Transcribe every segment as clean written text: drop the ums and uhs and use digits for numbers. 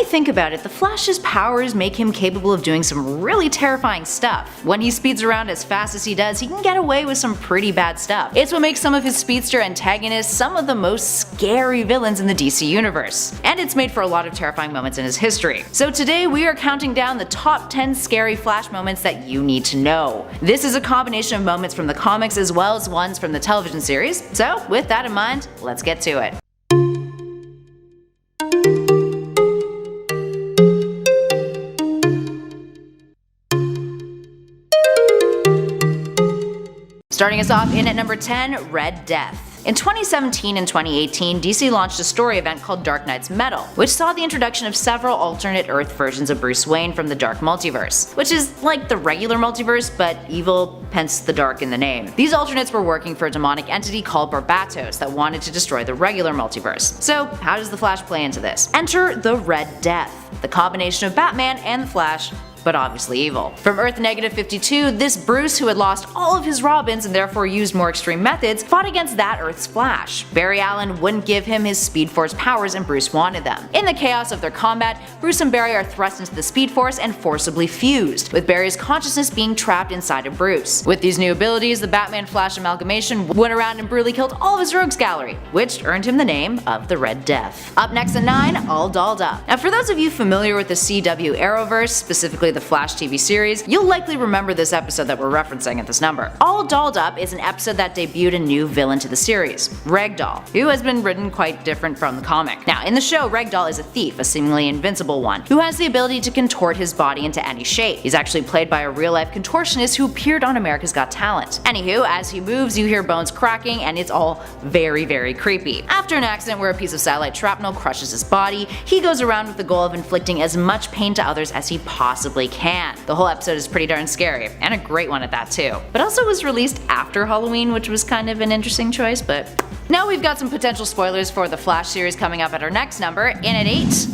you think about it, the Flash's powers make him capable of doing some really terrifying stuff. When he speeds around as fast as he does, he can get away with some pretty bad stuff. It's what makes some of his speedster antagonists some of the most scary villains in the DC universe. And it's made for a lot of terrifying moments in his history. So today we are counting down the top 10 scary Flash moments that you need to know. This is a combination of moments from the comics as well as ones from the television series, so with that in mind, let's get to it. Starting us off in at number 10, Red Death. In 2017 and 2018, DC launched a story event called Dark Knight's Metal, which saw the introduction of several alternate Earth versions of Bruce Wayne from the Dark Multiverse, which is like the regular multiverse, but evil, hence the dark in the name. These alternates were working for a demonic entity called Barbatos that wanted to destroy the regular multiverse. So how does the Flash play into this? Enter the Red Death, the combination of Batman and the Flash, but obviously evil. From Earth -52, this Bruce, who had lost all of his Robins and therefore used more extreme methods, fought against that Earth's Flash. Barry Allen wouldn't give him his Speed Force powers and Bruce wanted them. In the chaos of their combat, Bruce and Barry are thrust into the Speed Force and forcibly fused, with Barry's consciousness being trapped inside of Bruce. With these new abilities, the Batman-Flash amalgamation went around and brutally killed all of his rogues gallery, which earned him the name of the Red Death. Up next at 9, All Dolled Up. Now for those of you familiar with the CW Arrowverse, specifically the Flash TV series, you'll likely remember this episode that we're referencing at this number. All Dolled Up is an episode that debuted a new villain to the series, Ragdoll, who has been written quite different from the comic. Now in the show, Ragdoll is a thief, a seemingly invincible one, who has the ability to contort his body into any shape. He's actually played by a real-life contortionist who appeared on America's Got Talent. Anywho, as he moves, you hear bones cracking, and it's all very, very creepy. After an accident where a piece of satellite shrapnel crushes his body, he goes around with the goal of inflicting as much pain to others as he possibly can. The whole episode is pretty darn scary, and a great one at that too. But also was released after Halloween, which was kind of an interesting choice, but now we've got some potential spoilers for the Flash series coming up at our next number. In at 8,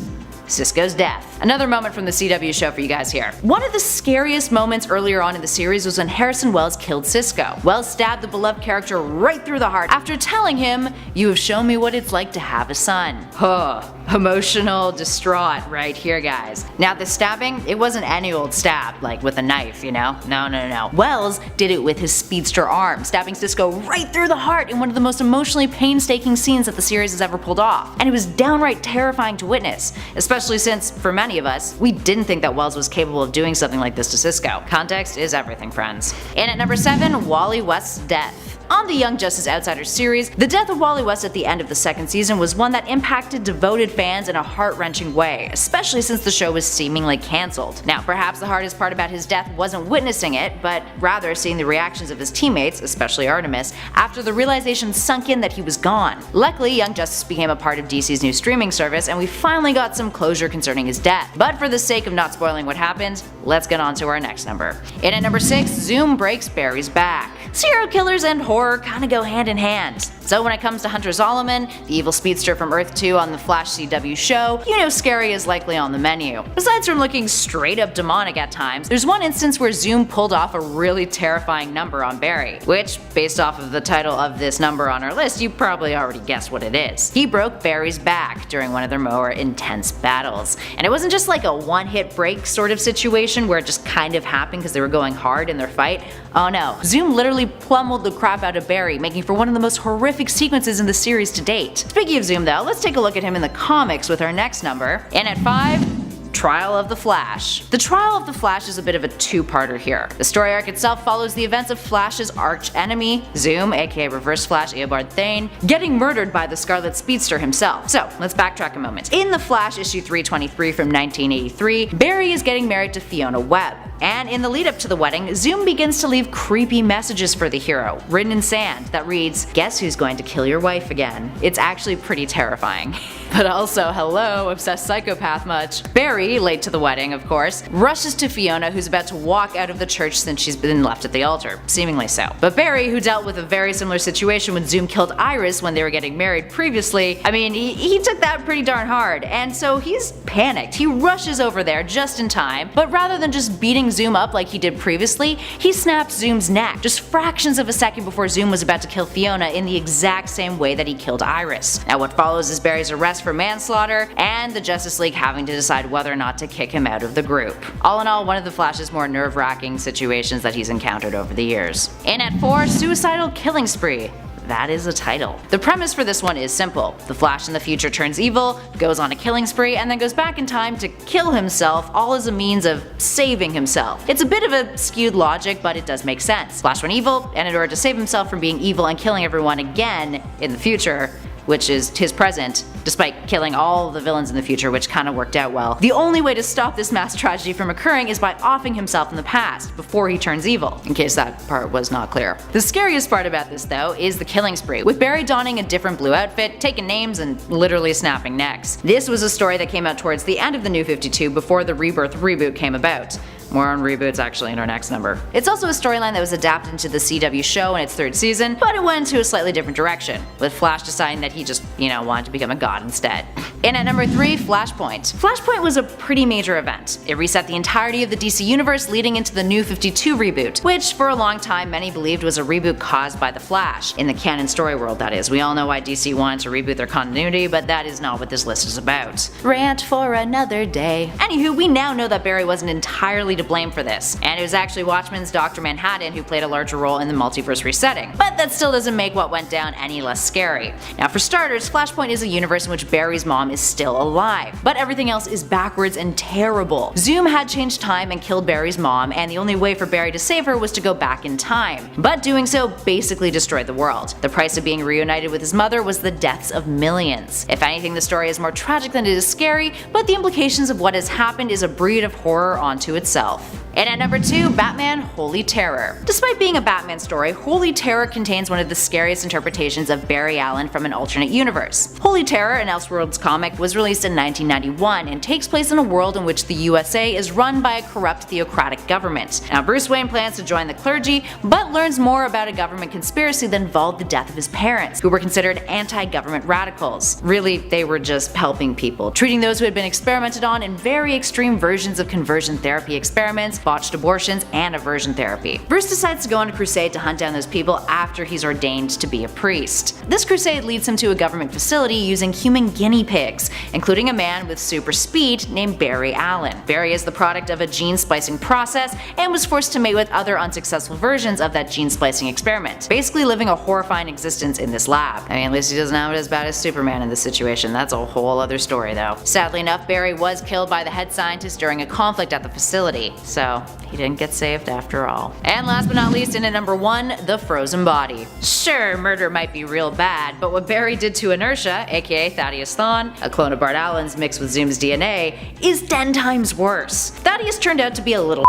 Cisco's death. Another moment from the CW show for you guys here. One of the scariest moments earlier on in the series was when Harrison Wells killed Cisco. Wells stabbed the beloved character right through the heart after telling him, "You have shown me what it's like to have a son." Huh. Emotional, distraught right here, guys. Now the stabbing, it wasn't any old stab, like with a knife, you know? No. Wells did it with his speedster arm, stabbing Cisco right through the heart in one of the most emotionally painstaking scenes that the series has ever pulled off. And it was downright terrifying to witness, especially since, for many of us, we didn't think that Wells was capable of doing something like this to Cisco. Context is everything, friends. In at number 7, Wally West's death. On the Young Justice Outsiders series, the death of Wally West at the end of the second season was one that impacted devoted fans in a heart-wrenching way, especially since the show was seemingly cancelled. Now, perhaps the hardest part about his death wasn't witnessing it, but rather seeing the reactions of his teammates, especially Artemis, after the realization sunk in that he was gone. Luckily, Young Justice became a part of DC's new streaming service, and we finally got some closure concerning his death. But for the sake of not spoiling what happened, let's get on to our next number. In at number 6, Zoom breaks Barry's back. Serial killers and horror kinda go hand in hand. So when it comes to Hunter Zolomon, the evil speedster from Earth 2 on the Flash CW show, you know scary is likely on the menu. Besides from looking straight up demonic at times, there's one instance where Zoom pulled off a really terrifying number on Barry, which, based off of the title of this number on our list, you probably already guessed what it is. He broke Barry's back during one of their more intense battles. And it wasn't just like a one-hit break sort of situation where it just kind of happened because they were going hard in their fight. Oh no, Zoom literally pummeled the crap out of Barry, making for one of the most horrific sequences in the series to date. Speaking of Zoom though, let's take a look at him in the comics with our next number. In at 5, Trial of the Flash. The Trial of the Flash is a bit of a two-parter here. The story arc itself follows the events of Flash's arch-enemy, Zoom, aka Reverse Flash EOBARD THAWNE, getting murdered by the Scarlet Speedster himself. So, let's backtrack a moment. In The Flash issue 323 from 1983, Barry is getting married to Fiona Webb. And in the lead up to the wedding, Zoom begins to leave creepy messages for the hero, written in sand, that reads, "Guess who's going to kill your wife again?" It's actually pretty terrifying. But also, hello, obsessed psychopath much. Barry, late to the wedding of course, rushes to Fiona, who's about to walk out of the church since she's been left at the altar, seemingly so. But Barry, who dealt with a very similar situation when Zoom killed Iris when they were getting married previously, I mean, he took that pretty darn hard, and so he's panicked. He rushes over there just in time, but rather than just beating beating Zoom up like he did previously, he snapped Zoom's neck just fractions of a second before Zoom was about to kill Fiona in the exact same way that he killed Iris. Now what follows is Barry's arrest for manslaughter and the Justice League having to decide whether or not to kick him out of the group. All in all, one of the Flash's more nerve-wracking situations that he's encountered over the years. In at 4, Suicidal Killing Spree. That is a title. The premise for this one is simple. The Flash in the future turns evil, goes on a killing spree, and then goes back in time to kill himself, all as a means of saving himself. It's a bit of a skewed logic, but it does make sense. Flash went evil, and in order to save himself from being evil and killing everyone again in the future, which is his present, despite killing all the villains in the future, which kinda worked out well. The only way to stop this mass tragedy from occurring is by offing himself in the past, before he turns evil, in case that part was not clear. The scariest part about this though is the killing spree, with Barry donning a different blue outfit, taking names, and literally snapping necks. This was a story that came out towards the end of the New 52 before the Rebirth reboot came about. More on reboots actually in our next number. It's also a storyline that was adapted into the CW show in its 3rd season, but it went into a slightly different direction, with Flash deciding that he just, wanted to become a god instead. In at number 3, Flashpoint. Flashpoint was a pretty major event. It reset the entirety of the DC universe leading into the New 52 reboot, which for a long time many believed was a reboot caused by the Flash, in the canon story world that is. We all know why DC wanted to reboot their continuity, but that is not what this list is about. Rant for another day. Anywho, we now know that Barry wasn't entirely to blame for this, and it was actually Watchmen's Dr. Manhattan who played a larger role in the multiverse resetting. But that still doesn't make what went down any less scary. Now for starters, Flashpoint is a universe in which Barry's mom is still alive, but everything else is backwards and terrible. Zoom had changed time and killed Barry's mom, and the only way for Barry to save her was to go back in time. But doing so basically destroyed the world. The price of being reunited with his mother was the deaths of millions. If anything, the story is more tragic than it is scary, but the implications of what has happened is a breed of horror onto itself. And at number 2, Batman Holy Terror. Despite being a Batman story, Holy Terror contains one of the scariest interpretations of Barry Allen from an alternate universe. Holy Terror, an Elseworlds comic, was released in 1991 and takes place in a world in which the USA is run by a corrupt theocratic government. Now Bruce Wayne plans to join the clergy, but learns more about a government conspiracy that involved the death of his parents, who were considered anti-government radicals. Really, they were just helping people, treating those who had been experimented on in very extreme versions of conversion therapy experiments, botched abortions, and aversion therapy. Bruce decides to go on a crusade to hunt down those people after he's ordained to be a priest. This crusade leads him to a government facility using human guinea pigs, including a man with super speed named Barry Allen. Barry is the product of a gene splicing process and was forced to mate with other unsuccessful versions of that gene splicing experiment, basically living a horrifying existence in this lab. I mean, at least he doesn't have it as bad as Superman in this situation. That's a whole other story though. Sadly enough, Barry was killed by the head scientist during a conflict at the facility, so he didn't get saved after all. And last but not least, in at number 1, the frozen body. Sure, murder might be real bad, but what Barry did to Inertia, aka Thaddeus THAWNE, a clone of Bart Allen's mixed with Zoom's DNA, is 10 times worse. Thaddeus turned out to be a little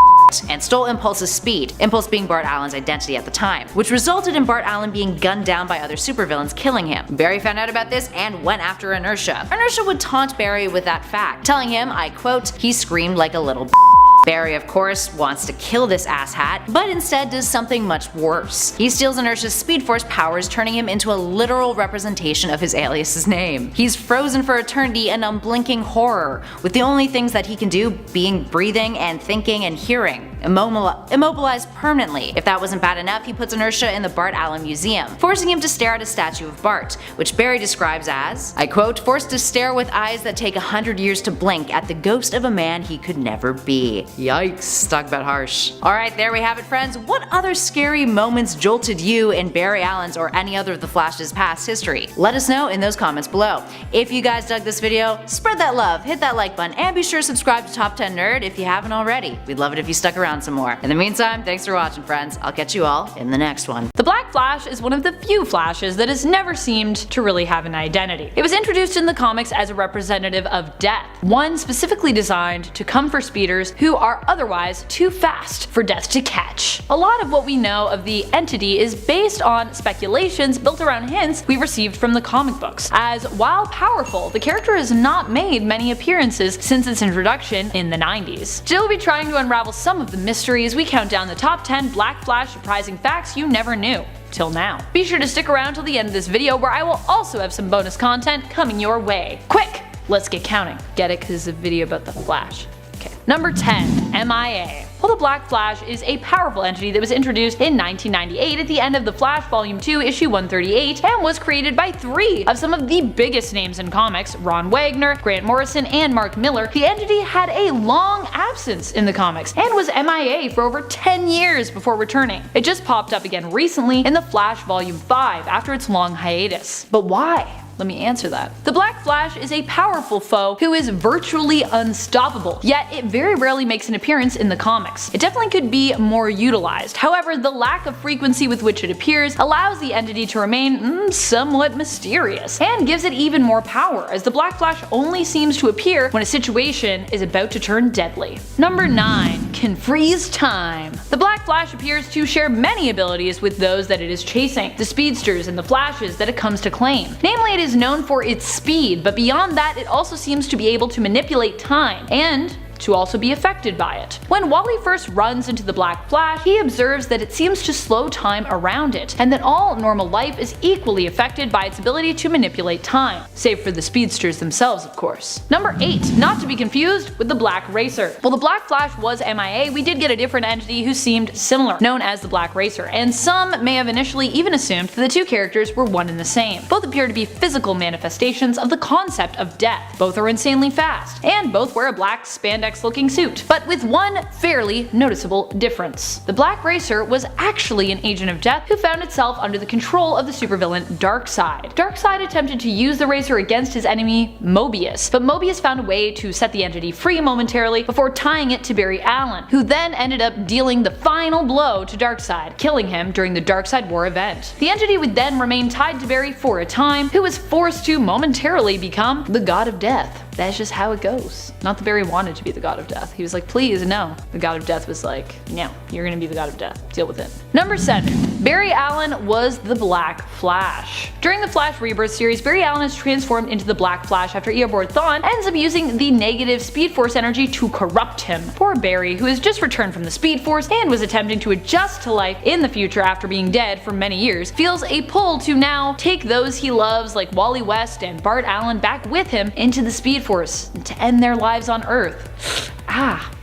and stole Impulse's speed, Impulse being Bart Allen's identity at the time, which resulted in Bart Allen being gunned down by other supervillains, killing him. Barry found out about this and went after Inertia. Inertia would taunt Barry with that fact, telling him, I quote, he screamed like a little Barry, of course, wants to kill this asshat, but instead does something much worse. He steals Inertia's Speed Force powers, turning him into a literal representation of his alias's name. He's frozen for eternity in unblinking horror, with the only things that he can do being breathing and thinking and hearing. Immobilized permanently. If that wasn't bad enough, he puts Inertia in the Bart Allen Museum, forcing him to stare at a statue of Bart, which Barry describes as, I quote, forced to stare with eyes that take 100 years to blink at the ghost of a man he could never be. Yikes, talk about harsh. Alright, there we have it friends. What other scary moments jolted you in Barry Allen's or any other of the Flash's past history? Let us know in those comments below. If you guys dug this video, spread that love, hit that like button, and be sure to subscribe to Top 10 Nerd if you haven't already. We'd love it if you stuck around some more. In the meantime, thanks for watching friends. I'll catch you all in the next one. The Black Flash is one of the few Flashes that has never seemed to really have an identity. It was introduced in the comics as a representative of death, one specifically designed to come for speeders who are otherwise too fast for death to catch. A lot of what we know of the entity is based on speculations built around hints we received from the comic books, as while powerful, the character has not made many appearances since its introduction in the 90s. Today we'll be trying to unravel some of the mysteries. We count down the top 10 Black Flash surprising facts you never knew. Till now. Be sure to stick around till the end of this video where I will also have some bonus content coming your way. Quick! Let's get counting. Get it? Because it's a video about the Flash. Okay. Number 10. MIA. While the Black Flash is a powerful entity that was introduced in 1998 at the end of the Flash Volume 2 issue 138 and was created by 3 of some of the biggest names in comics, Ron Wagner, Grant Morrison, and Mark Miller, the entity had a long absence in the comics and was MIA for over 10 years before returning. It just popped up again recently in the Flash Volume 5 after its long hiatus. But why? Let me answer that. The Black Flash is a powerful foe who is virtually unstoppable, yet it very rarely makes an appearance in the comics. It definitely could be more utilized. However, the lack of frequency with which it appears allows the entity to remain somewhat mysterious, and gives it even more power, as the Black Flash only seems to appear when a situation is about to turn deadly. Number 9. Can freeze time. The Black Flash appears to share many abilities with those that it is chasing, the Speedsters and the Flashes that it comes to claim. Namely, it is known for its speed, but beyond that it also seems to be able to manipulate time, and to also be affected by it. When Wally first runs into the Black Flash, he observes that it seems to slow time around it, and that all normal life is equally affected by its ability to manipulate time, save for the Speedsters themselves, of course. Number 8. Not to be confused with the Black Racer. While the Black Flash was MIA, we did get a different entity who seemed similar, known as the Black Racer, and some may have initially even assumed that the two characters were one and the same. Both appear to be physical manifestations of the concept of death. Both are insanely fast, and both wear a black spandex looking suit, but with one fairly noticeable difference. The Black Racer was actually an agent of death who found itself under the control of the supervillain Darkseid. Darkseid attempted to use the Racer against his enemy Mobius, but Mobius found a way to set the entity free momentarily before tying it to Barry Allen, who then ended up dealing the final blow to Darkseid, killing him during the Darkseid War event. The entity would then remain tied to Barry for a time, who was forced to momentarily become the God of Death. That's just how it goes. Not that Barry wanted to be the God of Death. He was like, please, no. The God of Death was like, no, you're gonna be the God of Death. Deal with it. Number 7. Barry Allen was the Black Flash. During the Flash Rebirth series, Barry Allen is transformed into the Black Flash after EOBARD THAWNE ends up using the negative Speed Force energy to corrupt him. Poor Barry, who has just returned from the Speed Force and was attempting to adjust to life in the future after being dead for many years, feels a pull to now take those he loves like Wally West and Bart Allen back with him into the Speed Force to end their lives on Earth.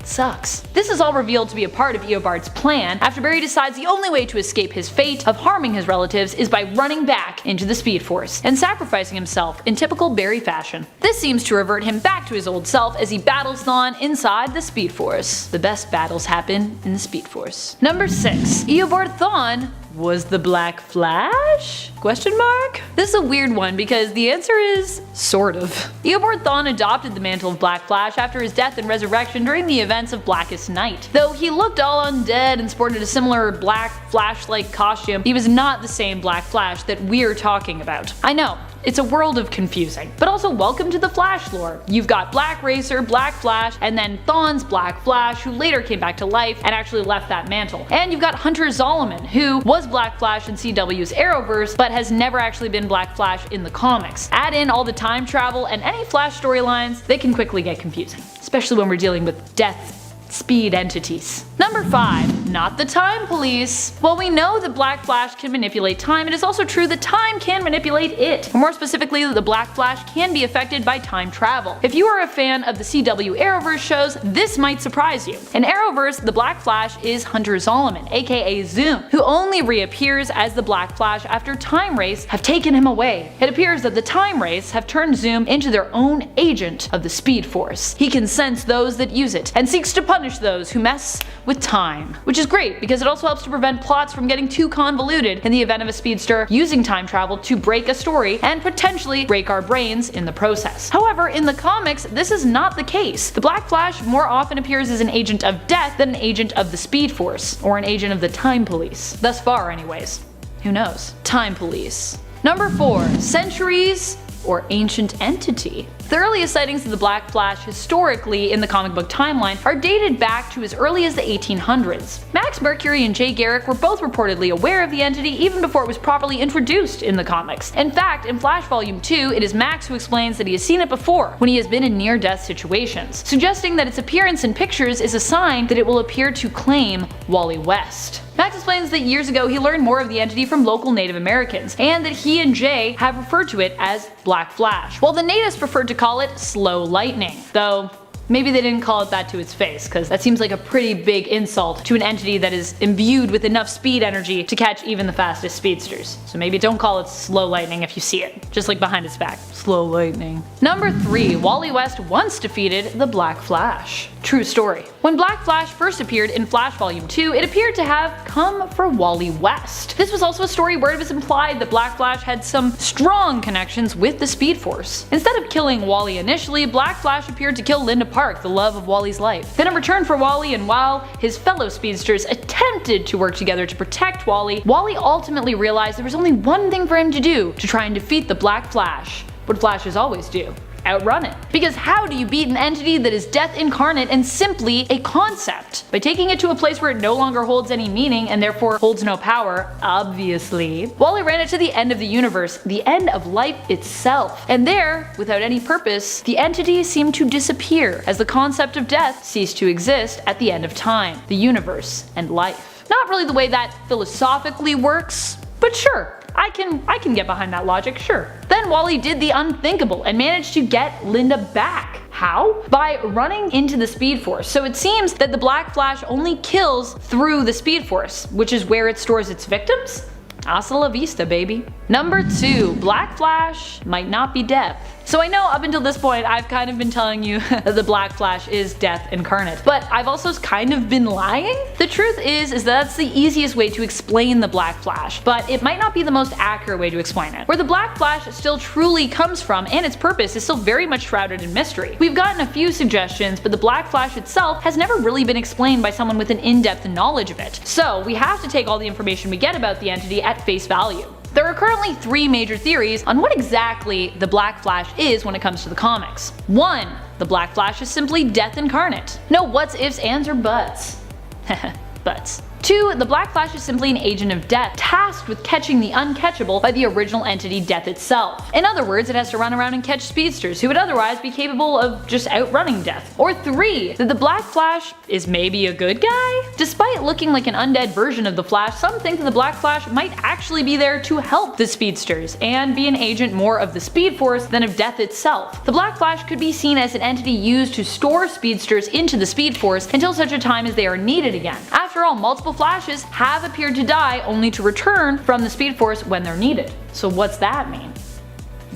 Sucks. This is all revealed to be a part of EOBARD's plan after Barry decides the only way to escape his fate of harming his relatives is by running back into the Speed Force and sacrificing himself in typical Barry fashion. This seems to revert him back to his old self as he battles THAWNE inside the Speed Force. The best battles happen in the Speed Force. Number 6. EOBARD THAWNE was the Black Flash? Question mark? This is a weird one because the answer is sort of. EOBARD THAWNE adopted the mantle of Black Flash after his death and resurrection during the events of Blackest Night. Though he looked all undead and sported a similar Black Flash-like costume, he was not the same Black Flash that we're talking about. I know, it's a world of confusing, but also welcome to the Flash lore. You've got Black Racer, Black Flash, and then THAWNE's Black Flash, who later came back to life and actually left that mantle. And you've got Hunter Zolomon, who was Black Flash in CW's Arrowverse, but has never actually been Black Flash in the comics. Add in all the time travel and any Flash storylines, they can quickly get confusing, especially when we're dealing with death speed entities. Number 5. Not the Time Police. While we know that Black Flash can manipulate time, it is also true that time can manipulate it. Or more specifically, the Black Flash can be affected by time travel. If you are a fan of the CW Arrowverse shows, this might surprise you. In Arrowverse, the Black Flash is Hunter Zolomon, aka Zoom, who only reappears as the Black Flash after Time Wraiths have taken him away. It appears that the Time Wraiths have turned Zoom into their own agent of the Speed Force. He can sense those that use it, and seeks to punish those who mess with time. Which is great, because it also helps to prevent plots from getting too convoluted in the event of a speedster using time travel to break a story and potentially break our brains in the process. However, in the comics, this is not the case. The Black Flash more often appears as an agent of death than an agent of the Speed Force, or an agent of the Time Police. Thus far anyways. Who knows? Time Police. Number 4. Centuries or Ancient Entity. The earliest sightings of the Black Flash historically in the comic book timeline are dated back to as early as the 1800s. Max Mercury and Jay Garrick were both reportedly aware of the entity even before it was properly introduced in the comics. In fact, in Flash Volume 2, it is Max who explains that he has seen it before when he has been in near-death situations, suggesting that its appearance in pictures is a sign that it will appear to claim Wally West. Max explains that years ago he learned more of the entity from local Native Americans, and that he and Jay have referred to it as Black Flash, while the natives preferred to call it Slow Lightning, though Maybe they didn't call it that to its face, because that seems like a pretty big insult to an entity that is imbued with enough speed energy to catch even the fastest speedsters. So maybe don't call it slow lightning if you see it, just like behind its back. Slow lightning. Number 3. Wally West once defeated the Black Flash. True story. When Black Flash first appeared in Flash Volume 2, it appeared to have come for Wally West. This was also a story where it was implied that Black Flash had some strong connections with the Speed Force. Instead of killing Wally initially, Black Flash appeared to kill Linda Park, the love of Wally's life. Then in return for Wally, and while his fellow speedsters attempted to work together to protect Wally, Wally ultimately realized there was only one thing for him to do to try and defeat the Black Flash. What Flashes always do. Outrun it. Because how do you beat an entity that is death incarnate and simply a concept? By taking it to a place where it no longer holds any meaning and therefore holds no power, obviously. Wally ran it to the end of the universe, the end of life itself. And there, without any purpose, the entity seemed to disappear as the concept of death ceased to exist at the end of time, the universe, and life. Not really the way that philosophically works, but sure. I can get behind that logic, sure. Then Wally did the unthinkable and managed to get Linda back. How? By running into the Speed Force. So it seems that the Black Flash only kills through the Speed Force, which is where it stores its victims? Hasta la vista, baby. Number 2. Black Flash might not be death. So I know up until this point I've kind of been telling you that the Black Flash is death incarnate, but I've also kind of been lying. The truth is that's the easiest way to explain the Black Flash, but it might not be the most accurate way to explain it. Where the Black Flash still truly comes from and its purpose is still very much shrouded in mystery. We've gotten a few suggestions, but the Black Flash itself has never really been explained by someone with an in-depth knowledge of it. So we have to take all the information we get about the entity at face value. There are currently 3 major theories on what exactly the Black Flash is when it comes to the comics. 1. The Black Flash is simply death incarnate. No whats, ifs, ands, or buts. Buts. 2. The Black Flash is simply an agent of death, tasked with catching the uncatchable by the original entity Death itself. In other words, it has to run around and catch speedsters who would otherwise be capable of just outrunning death. Or 3. That the Black Flash is maybe a good guy? Despite looking like an undead version of the Flash, some think that the Black Flash might actually be there to help the speedsters, and be an agent more of the Speed Force than of Death itself. The Black Flash could be seen as an entity used to store speedsters into the Speed Force until such a time as they are needed again. After all, multiple Flashes have appeared to die only to return from the Speed Force when they're needed. So what's that mean?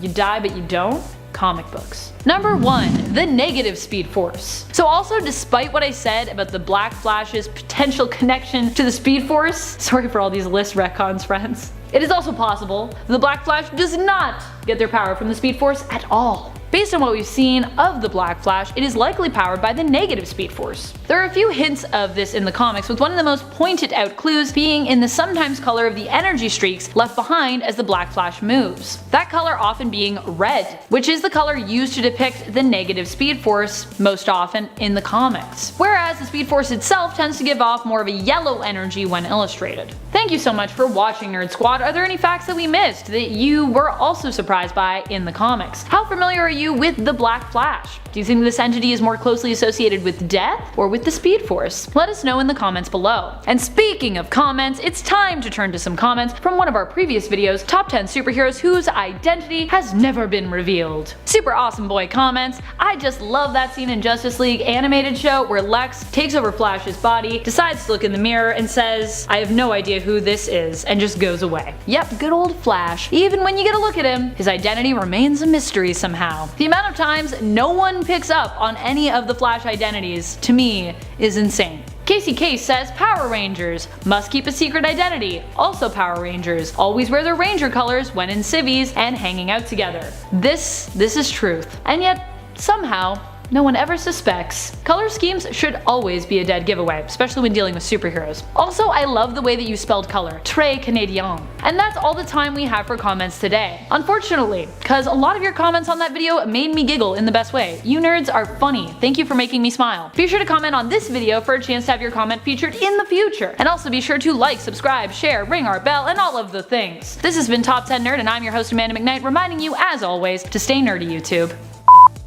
You die but you don't? Comic books. Number 1. The negative Speed Force. So also, despite what I said about the Black Flash's potential connection to the Speed Force, sorry for all these list retcons, friends, it is also possible the Black Flash does not get their power from the Speed Force at all. Based on what we've seen of the Black Flash, it is likely powered by the negative Speed Force. There are a few hints of this in the comics, with one of the most pointed out clues being in the sometimes color of the energy streaks left behind as the Black Flash moves. That color often being red, which is the color used to depict the negative Speed Force most often in the comics. Whereas the Speed Force itself tends to give off more of a yellow energy when illustrated. Thank you so much for watching, Nerd Squad. Are there any facts that we missed that you were also surprised by in the comics? How familiar are you with the Black Flash? Do you think this entity is more closely associated with death or with the Speed Force? Let us know in the comments below. And speaking of comments, it's time to turn to some comments from one of our previous videos, Top 10 Superheroes Whose Identity Has Never Been Revealed. Super awesome boy comments. I just love that scene in Justice League animated show where Lex takes over Flash's body, decides to look in the mirror and says, "I have no idea who this is," and just goes away. Yep, good old Flash. Even when you get a look at him, his identity remains a mystery somehow. The amount of times no one picks up on any of the Flash identities, to me, is insane. Casey Case says Power Rangers must keep a secret identity. Also Power Rangers always wear their Ranger colors when in civvies and hanging out together. This is truth. And yet, somehow, no one ever suspects. Color schemes should always be a dead giveaway, especially when dealing with superheroes. Also, I love the way that you spelled color, très Canadien. And that's all the time we have for comments today. Unfortunately, because a lot of your comments on that video made me giggle in the best way. You nerds are funny. Thank you for making me smile. Be sure to comment on this video for a chance to have your comment featured in the future. And also be sure to like, subscribe, share, ring our bell, and all of the things. This has been Top 10 Nerd, and I'm your host Amanda McKnight, reminding you as always to stay nerdy, YouTube.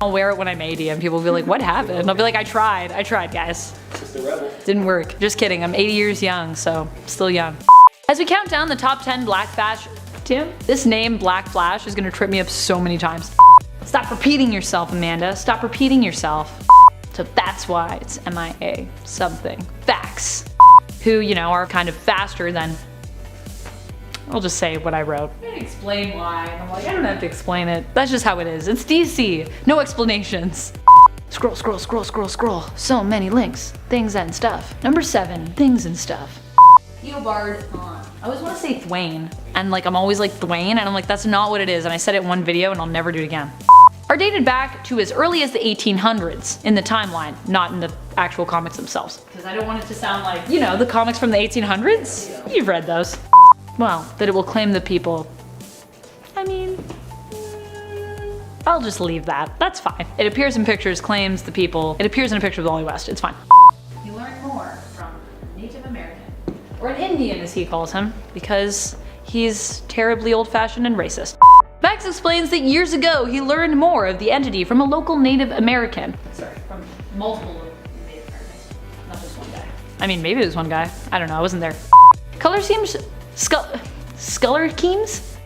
I'll wear it when I'm 80 and people will be like, what happened? I'll be like, I tried guys. Just a rebel. Didn't work. Just kidding, I'm 80 years young, so still young. As we count down the top 10 Black Flash, Tim, this name Black Flash is gonna trip me up so many times. Stop repeating yourself, Amanda. Stop repeating yourself. So that's why it's MIA something. Facts. Who, you know, are kind of faster than, I'll just say what I wrote. I didn't explain why. I'm like, I don't have to explain it. That's just how it is. It's DC. No explanations. Scroll, scroll, scroll, scroll, scroll. So many links, things and stuff. Number 7, things and stuff. EOBARD THAWNE. I always want to say THWANE, and like I'm always like THWANE, and I'm like that's not what it is, and I said it in one video and I'll never do it again. Are dated back to as early as the 1800s in the timeline, not in the actual comics themselves. Because I don't want it to sound like, you know, the comics from the 1800s? You've read those. Well, that it will claim the people. I mean, I'll just leave that. That's fine. It appears in pictures, claims the people. It appears in a picture of Wally West. It's fine. You learn more from Native American. Or an Indian as he calls him, because he's terribly old-fashioned and racist. Max explains that years ago he learned more of the entity from a local Native American. Sorry, from multiple Native Americans, not just one guy. I mean, maybe it was one guy. I don't know, I wasn't there. Color seems Sculler Keems?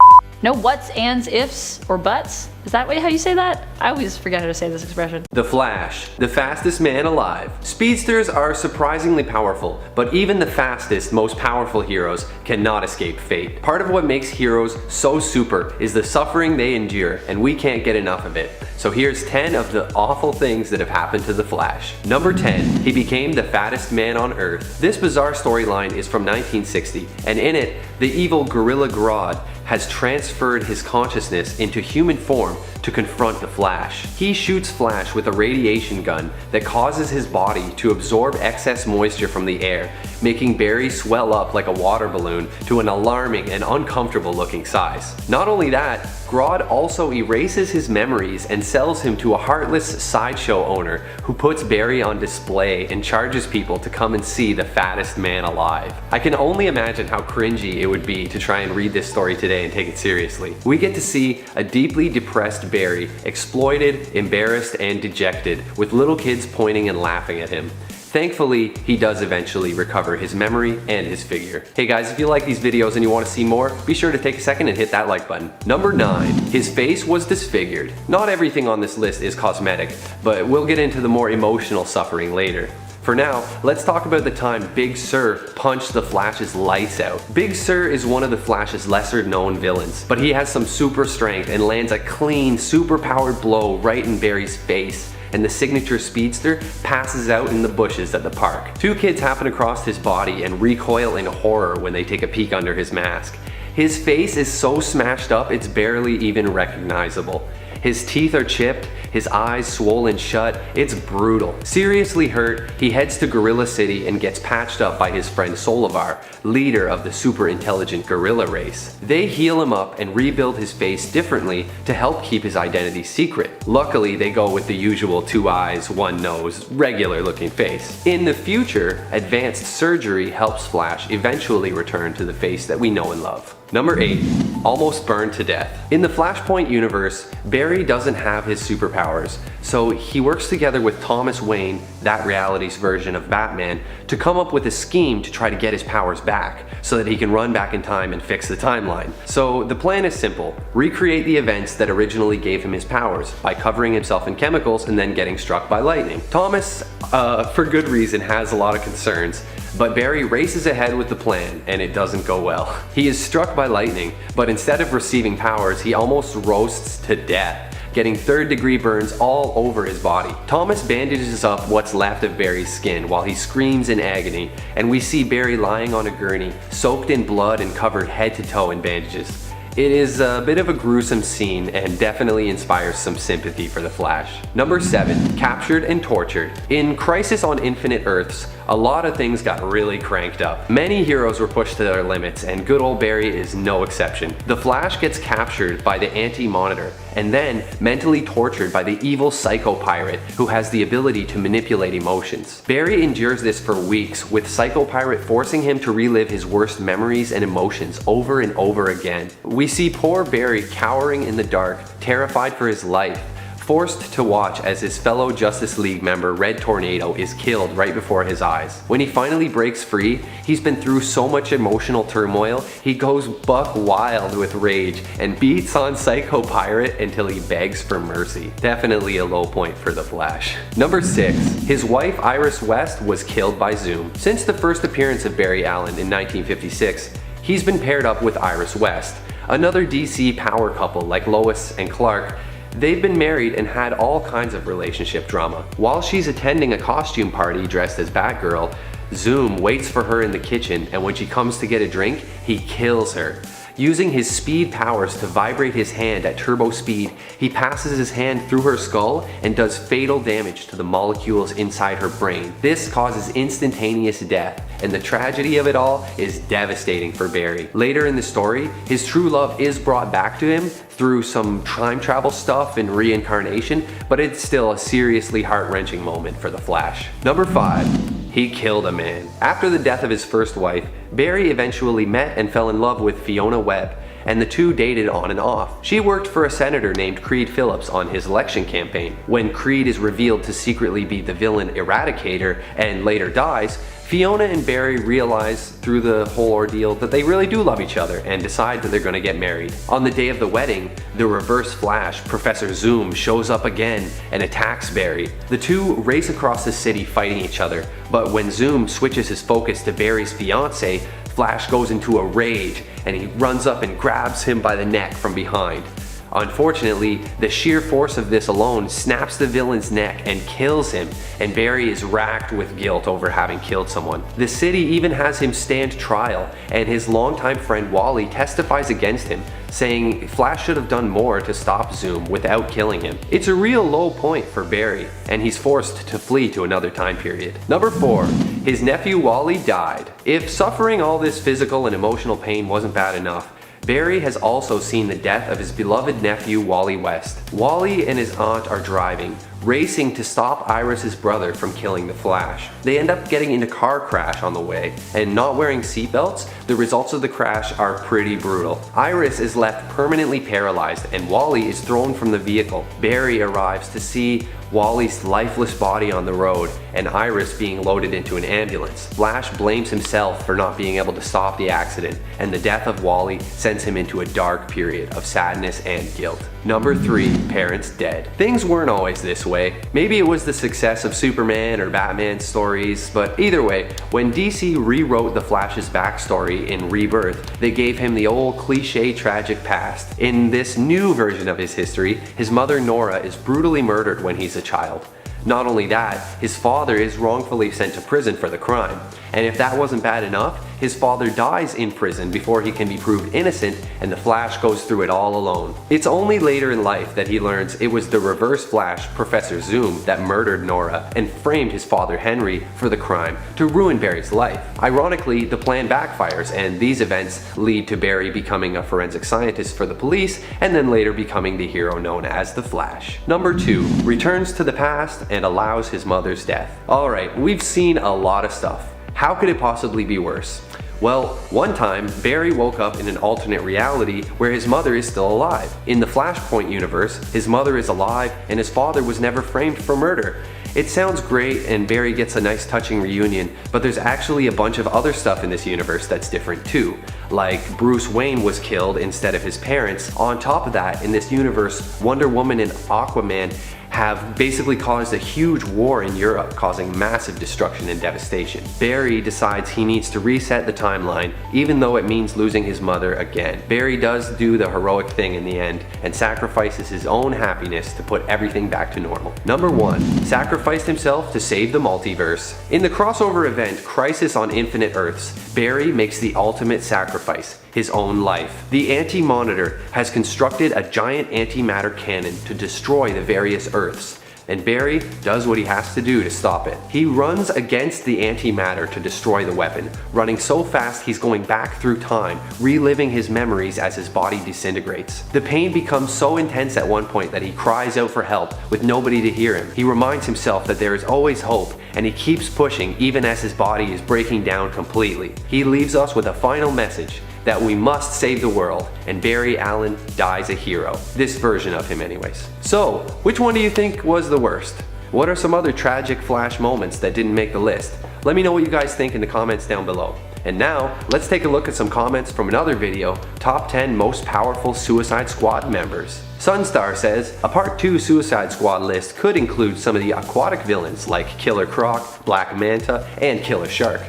No whats, ands, ifs, or buts? Is that how you say that? I always forget how to say this expression. The Flash, the fastest man alive. Speedsters are surprisingly powerful, but even the fastest, most powerful heroes cannot escape fate. Part of what makes heroes so super is the suffering they endure, and we can't get enough of it. So here's 10 of the awful things that have happened to the Flash. Number 10, he became the fattest man on Earth. This bizarre storyline is from 1960, and in it, the evil Gorilla Grodd has transferred his consciousness into human form to confront the Flash. He shoots Flash with a radiation gun that causes his body to absorb excess moisture from the air, making Barry swell up like a water balloon to an alarming and uncomfortable looking size. Not only that, Grodd also erases his memories and sells him to a heartless sideshow owner who puts Barry on display and charges people to come and see the fattest man alive. I can only imagine how cringy it would be to try and read this story today and take it seriously. We get to see a deeply depressed Barry, exploited, embarrassed, and dejected, with little kids pointing and laughing at him. Thankfully, he does eventually recover his memory and his figure. Hey guys, if you like these videos and you want to see more, be sure to take a second and hit that like button. Number 9, his face was disfigured. Not everything on this list is cosmetic, but we'll get into the more emotional suffering later. For now, let's talk about the time Big Sir punched the Flash's lights out. Big Sir is one of the Flash's lesser known villains, but he has some super strength and lands a clean, super powered blow right in Barry's face, and the signature Speedster passes out in the bushes at the park. 2 kids happen across his body and recoil in horror when they take a peek under his mask. His face is so smashed up it's barely even recognizable. His teeth are chipped, his eyes swollen shut, it's brutal. Seriously hurt, he heads to Gorilla City and gets patched up by his friend Solivar, leader of the super intelligent gorilla race. They heal him up and rebuild his face differently to help keep his identity secret. Luckily, they go with the usual 2 eyes, 1 nose, regular looking face. In the future, advanced surgery helps Flash eventually return to the face that we know and love. Number 8, almost burned to death. In the Flashpoint universe, Barry doesn't have his superpowers, so he works together with Thomas Wayne, that reality's version of Batman, to come up with a scheme to try to get his powers back, so that he can run back in time and fix the timeline. So the plan is simple: recreate the events that originally gave him his powers, by covering himself in chemicals and then getting struck by lightning. Thomas, for good reason, has a lot of concerns, but Barry races ahead with the plan, and it doesn't go well. He is struck by lightning, but instead of receiving powers, he almost roasts to death, getting 3rd-degree burns all over his body. Thomas bandages up what's left of Barry's skin while he screams in agony, and we see Barry lying on a gurney, soaked in blood and covered head to toe in bandages. It is a bit of a gruesome scene and definitely inspires some sympathy for the Flash. Number 7, captured and tortured. In Crisis on Infinite Earths, a lot of things got really cranked up. Many heroes were pushed to their limits, and good old Barry is no exception. The Flash gets captured by the Anti-Monitor, and then mentally tortured by the evil Psycho Pirate, who has the ability to manipulate emotions. Barry endures this for weeks, with Psycho Pirate forcing him to relive his worst memories and emotions over and over again. We see poor Barry cowering in the dark, terrified for his life, forced to watch as his fellow Justice League member Red Tornado is killed right before his eyes. When he finally breaks free, he's been through so much emotional turmoil, he goes buck wild with rage and beats on Psycho Pirate until he begs for mercy. Definitely a low point for the Flash. Number 6. His wife Iris West was killed by Zoom. Since the first appearance of Barry Allen in 1956, he's been paired up with Iris West, another DC power couple like Lois and Clark. They've been married and had all kinds of relationship drama. While she's attending a costume party dressed as Batgirl, Zoom waits for her in the kitchen, and when she comes to get a drink, he kills her. Using his speed powers to vibrate his hand at turbo speed, he passes his hand through her skull and does fatal damage to the molecules inside her brain. This causes instantaneous death, and the tragedy of it all is devastating for Barry. Later in the story, his true love is brought back to him through some time travel stuff and reincarnation, but it's still a seriously heart-wrenching moment for the Flash. Number 5. He killed a man. After the death of his first wife, Barry eventually met and fell in love with Fiona Webb, and the two dated on and off. She worked for a senator named Creed Phillips on his election campaign. When Creed is revealed to secretly be the villain Eradicator and later dies, Fiona and Barry realize through the whole ordeal that they really do love each other and decide that they're gonna get married. On the day of the wedding, the Reverse Flash, Professor Zoom, shows up again and attacks Barry. The two race across the city fighting each other, but when Zoom switches his focus to Barry's fiancée, Flash goes into a rage and he runs up and grabs him by the neck from behind. Unfortunately, the sheer force of this alone snaps the villain's neck and kills him, and Barry is racked with guilt over having killed someone. The city even has him stand trial, and his longtime friend Wally testifies against him, saying Flash should have done more to stop Zoom without killing him. It's a real low point for Barry, and he's forced to flee to another time period. Number 4. His nephew Wally died. If suffering all this physical and emotional pain wasn't bad enough, Barry has also seen the death of his beloved nephew Wally West. Wally and his aunt are driving, racing to stop Iris's brother from killing the Flash. They end up getting in a car crash on the way, and not wearing seatbelts, the results of the crash are pretty brutal. Iris is left permanently paralyzed and Wally is thrown from the vehicle. Barry arrives to see Wally's lifeless body on the road and Iris being loaded into an ambulance. Flash blames himself for not being able to stop the accident, and the death of Wally sends him into a dark period of sadness and guilt. Number 3. Parents dead. Things weren't always this way. Maybe it was the success of Superman or Batman stories, but either way, when DC rewrote the Flash's backstory in Rebirth, they gave him the old cliche tragic past. In this new version of his history, his mother Nora is brutally murdered when he's a child. Not only that, his father is wrongfully sent to prison for the crime. And if that wasn't bad enough, his father dies in prison before he can be proved innocent, and the Flash goes through it all alone. It's only later in life that he learns it was the Reverse Flash, Professor Zoom, that murdered Nora and framed his father Henry for the crime to ruin Barry's life. Ironically, the plan backfires, and these events lead to Barry becoming a forensic scientist for the police and then later becoming the hero known as the Flash. Number 2. Returns to the past and allows his mother's death. Alright, we've seen a lot of stuff. How could it possibly be worse? Well, one time, Barry woke up in an alternate reality where his mother is still alive. In the FLASHPOINT universe, his mother is alive and his father was never framed for murder. It sounds great and Barry gets a nice touching reunion, but there's actually a bunch of other stuff in this universe that's different too. Like Bruce Wayne was killed instead of his parents. On top of that, in this universe, Wonder Woman and Aquaman have basically caused a huge war in Europe, causing massive destruction and devastation. Barry decides he needs to reset the timeline, even though it means losing his mother again. Barry does do the heroic thing in the end, and sacrifices his own happiness to put everything back to normal. Number 1. Sacrificed himself to save the multiverse. In the crossover event Crisis on Infinite Earths, Barry makes the ultimate sacrifice, his own life. The Anti-Monitor has constructed a giant antimatter cannon to destroy the various Earths, and Barry does what he has to do to stop it. He runs against the antimatter to destroy the weapon, running so fast he's going back through time, reliving his memories as his body disintegrates. The pain becomes so intense at one point that he cries out for help with nobody to hear him. He reminds himself that there is always hope, and he keeps pushing even as his body is breaking down completely. He leaves us with a final message. that we must save the world, and Barry Allen dies a hero. This version of him anyways. So, which one do you think was the worst? What are some other tragic Flash moments that didn't make the list? Let me know what you guys think in the comments down below. And now, let's take a look at some comments from another video, Top 10 Most Powerful Suicide Squad Members. Sunstar says, a Part 2 Suicide Squad list could include some of the aquatic villains like Killer Croc, Black Manta, and Killer Shark.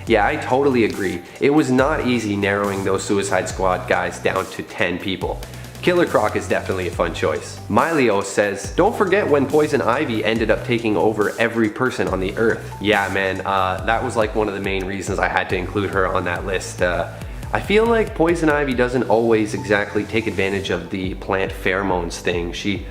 Yeah, I totally agree. It was not easy narrowing those Suicide Squad guys down to 10 people. Killer Croc is definitely a fun choice. Milio says, don't forget when Poison Ivy ended up taking over every person on the earth. Yeah man, that was like one of the main reasons I had to include her on that list. I feel like Poison Ivy doesn't always exactly take advantage of the plant pheromones thing. She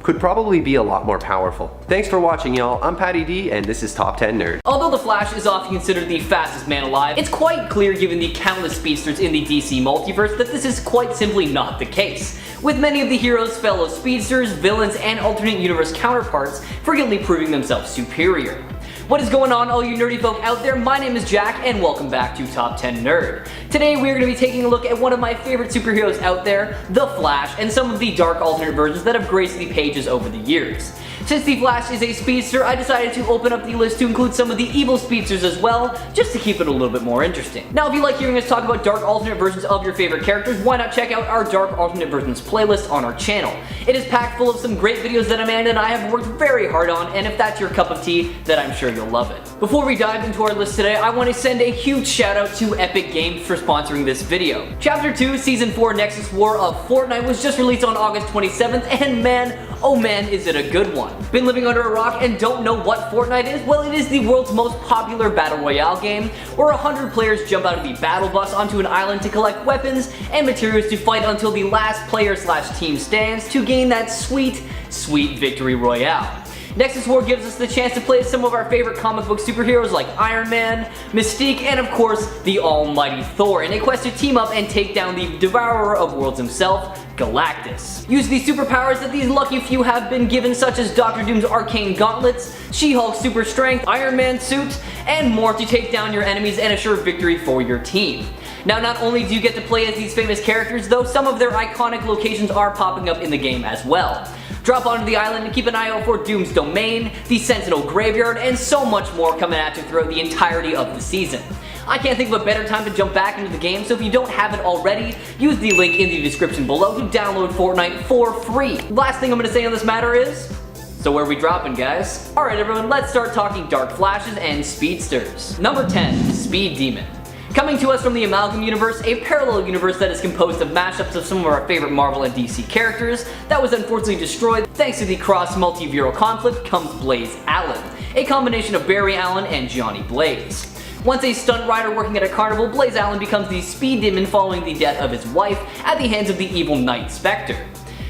could probably be a lot more powerful. Thanks for watching y'all, I'm Patty D and this is Top 10 Nerd. Although the Flash is often considered the fastest man alive, it's quite clear given the countless speedsters in the DC Multiverse that this is quite simply not the case, with many of the heroes' fellow speedsters, villains, and alternate universe counterparts frequently proving themselves superior. What is going on all you nerdy folk out there? My name is Jack and welcome back to Top 10 Nerd. Today we are going to be taking a look at one of my favorite superheroes out there, the Flash, and some of the dark alternate versions that have graced the pages over the years. Since the Flash is a speedster, I decided to open up the list to include some of the evil speedsters as well, just to keep it a little bit more interesting. Now if you like hearing us talk about dark alternate versions of your favorite characters, why not check out our dark alternate versions playlist on our channel. It is packed full of some great videos that Amanda and I have worked very hard on, and if that's your cup of tea, then I'm sure you'll love it. Before we dive into our list today, I want to send a huge shout out to Epic Games for sponsoring this video. Chapter 2, Season 4 Nexus War of Fortnite was just released on August 27th, and man, oh man, is it a good one. Been living under a rock and don't know what Fortnite is? Well, it is the world's most popular battle royale game, where 100 players jump out of the battle bus onto an island to collect weapons and materials to fight until the last player/team stands to gain that sweet, sweet victory royale. Nexus War gives us the chance to play as some of our favorite comic book superheroes like Iron Man, Mystique, and of course, the almighty Thor in a quest to team up and take down the Devourer of Worlds himself, Galactus. Use the superpowers that these lucky few have been given, such as Doctor Doom's arcane gauntlets, She-Hulk's super strength, Iron Man's suit, and more to take down your enemies and assure victory for your team. Now not only do you get to play as these famous characters, though some of their iconic locations are popping up in the game as well. Drop onto the island and keep an eye out for Doom's Domain, the Sentinel Graveyard, and so much more coming at you throughout the entirety of the season. I can't think of a better time to jump back into the game, so if you don't have it already, use the link in the description below to download Fortnite for free. Last thing I'm going to say on this matter is, so where are we dropping, guys? Alright everyone, let's start talking Dark Flashes and Speedsters. Number 10, Speed Demon. Coming to us from the Amalgam Universe, a parallel universe that is composed of mashups of some of our favorite Marvel and DC characters that was unfortunately destroyed thanks to the cross-multiveral conflict, comes Blaze Allen, a combination of Barry Allen and Johnny Blaze. Once a stunt rider working at a carnival, Blaze Allen becomes the Speed Demon following the death of his wife at the hands of the evil Night Spectre.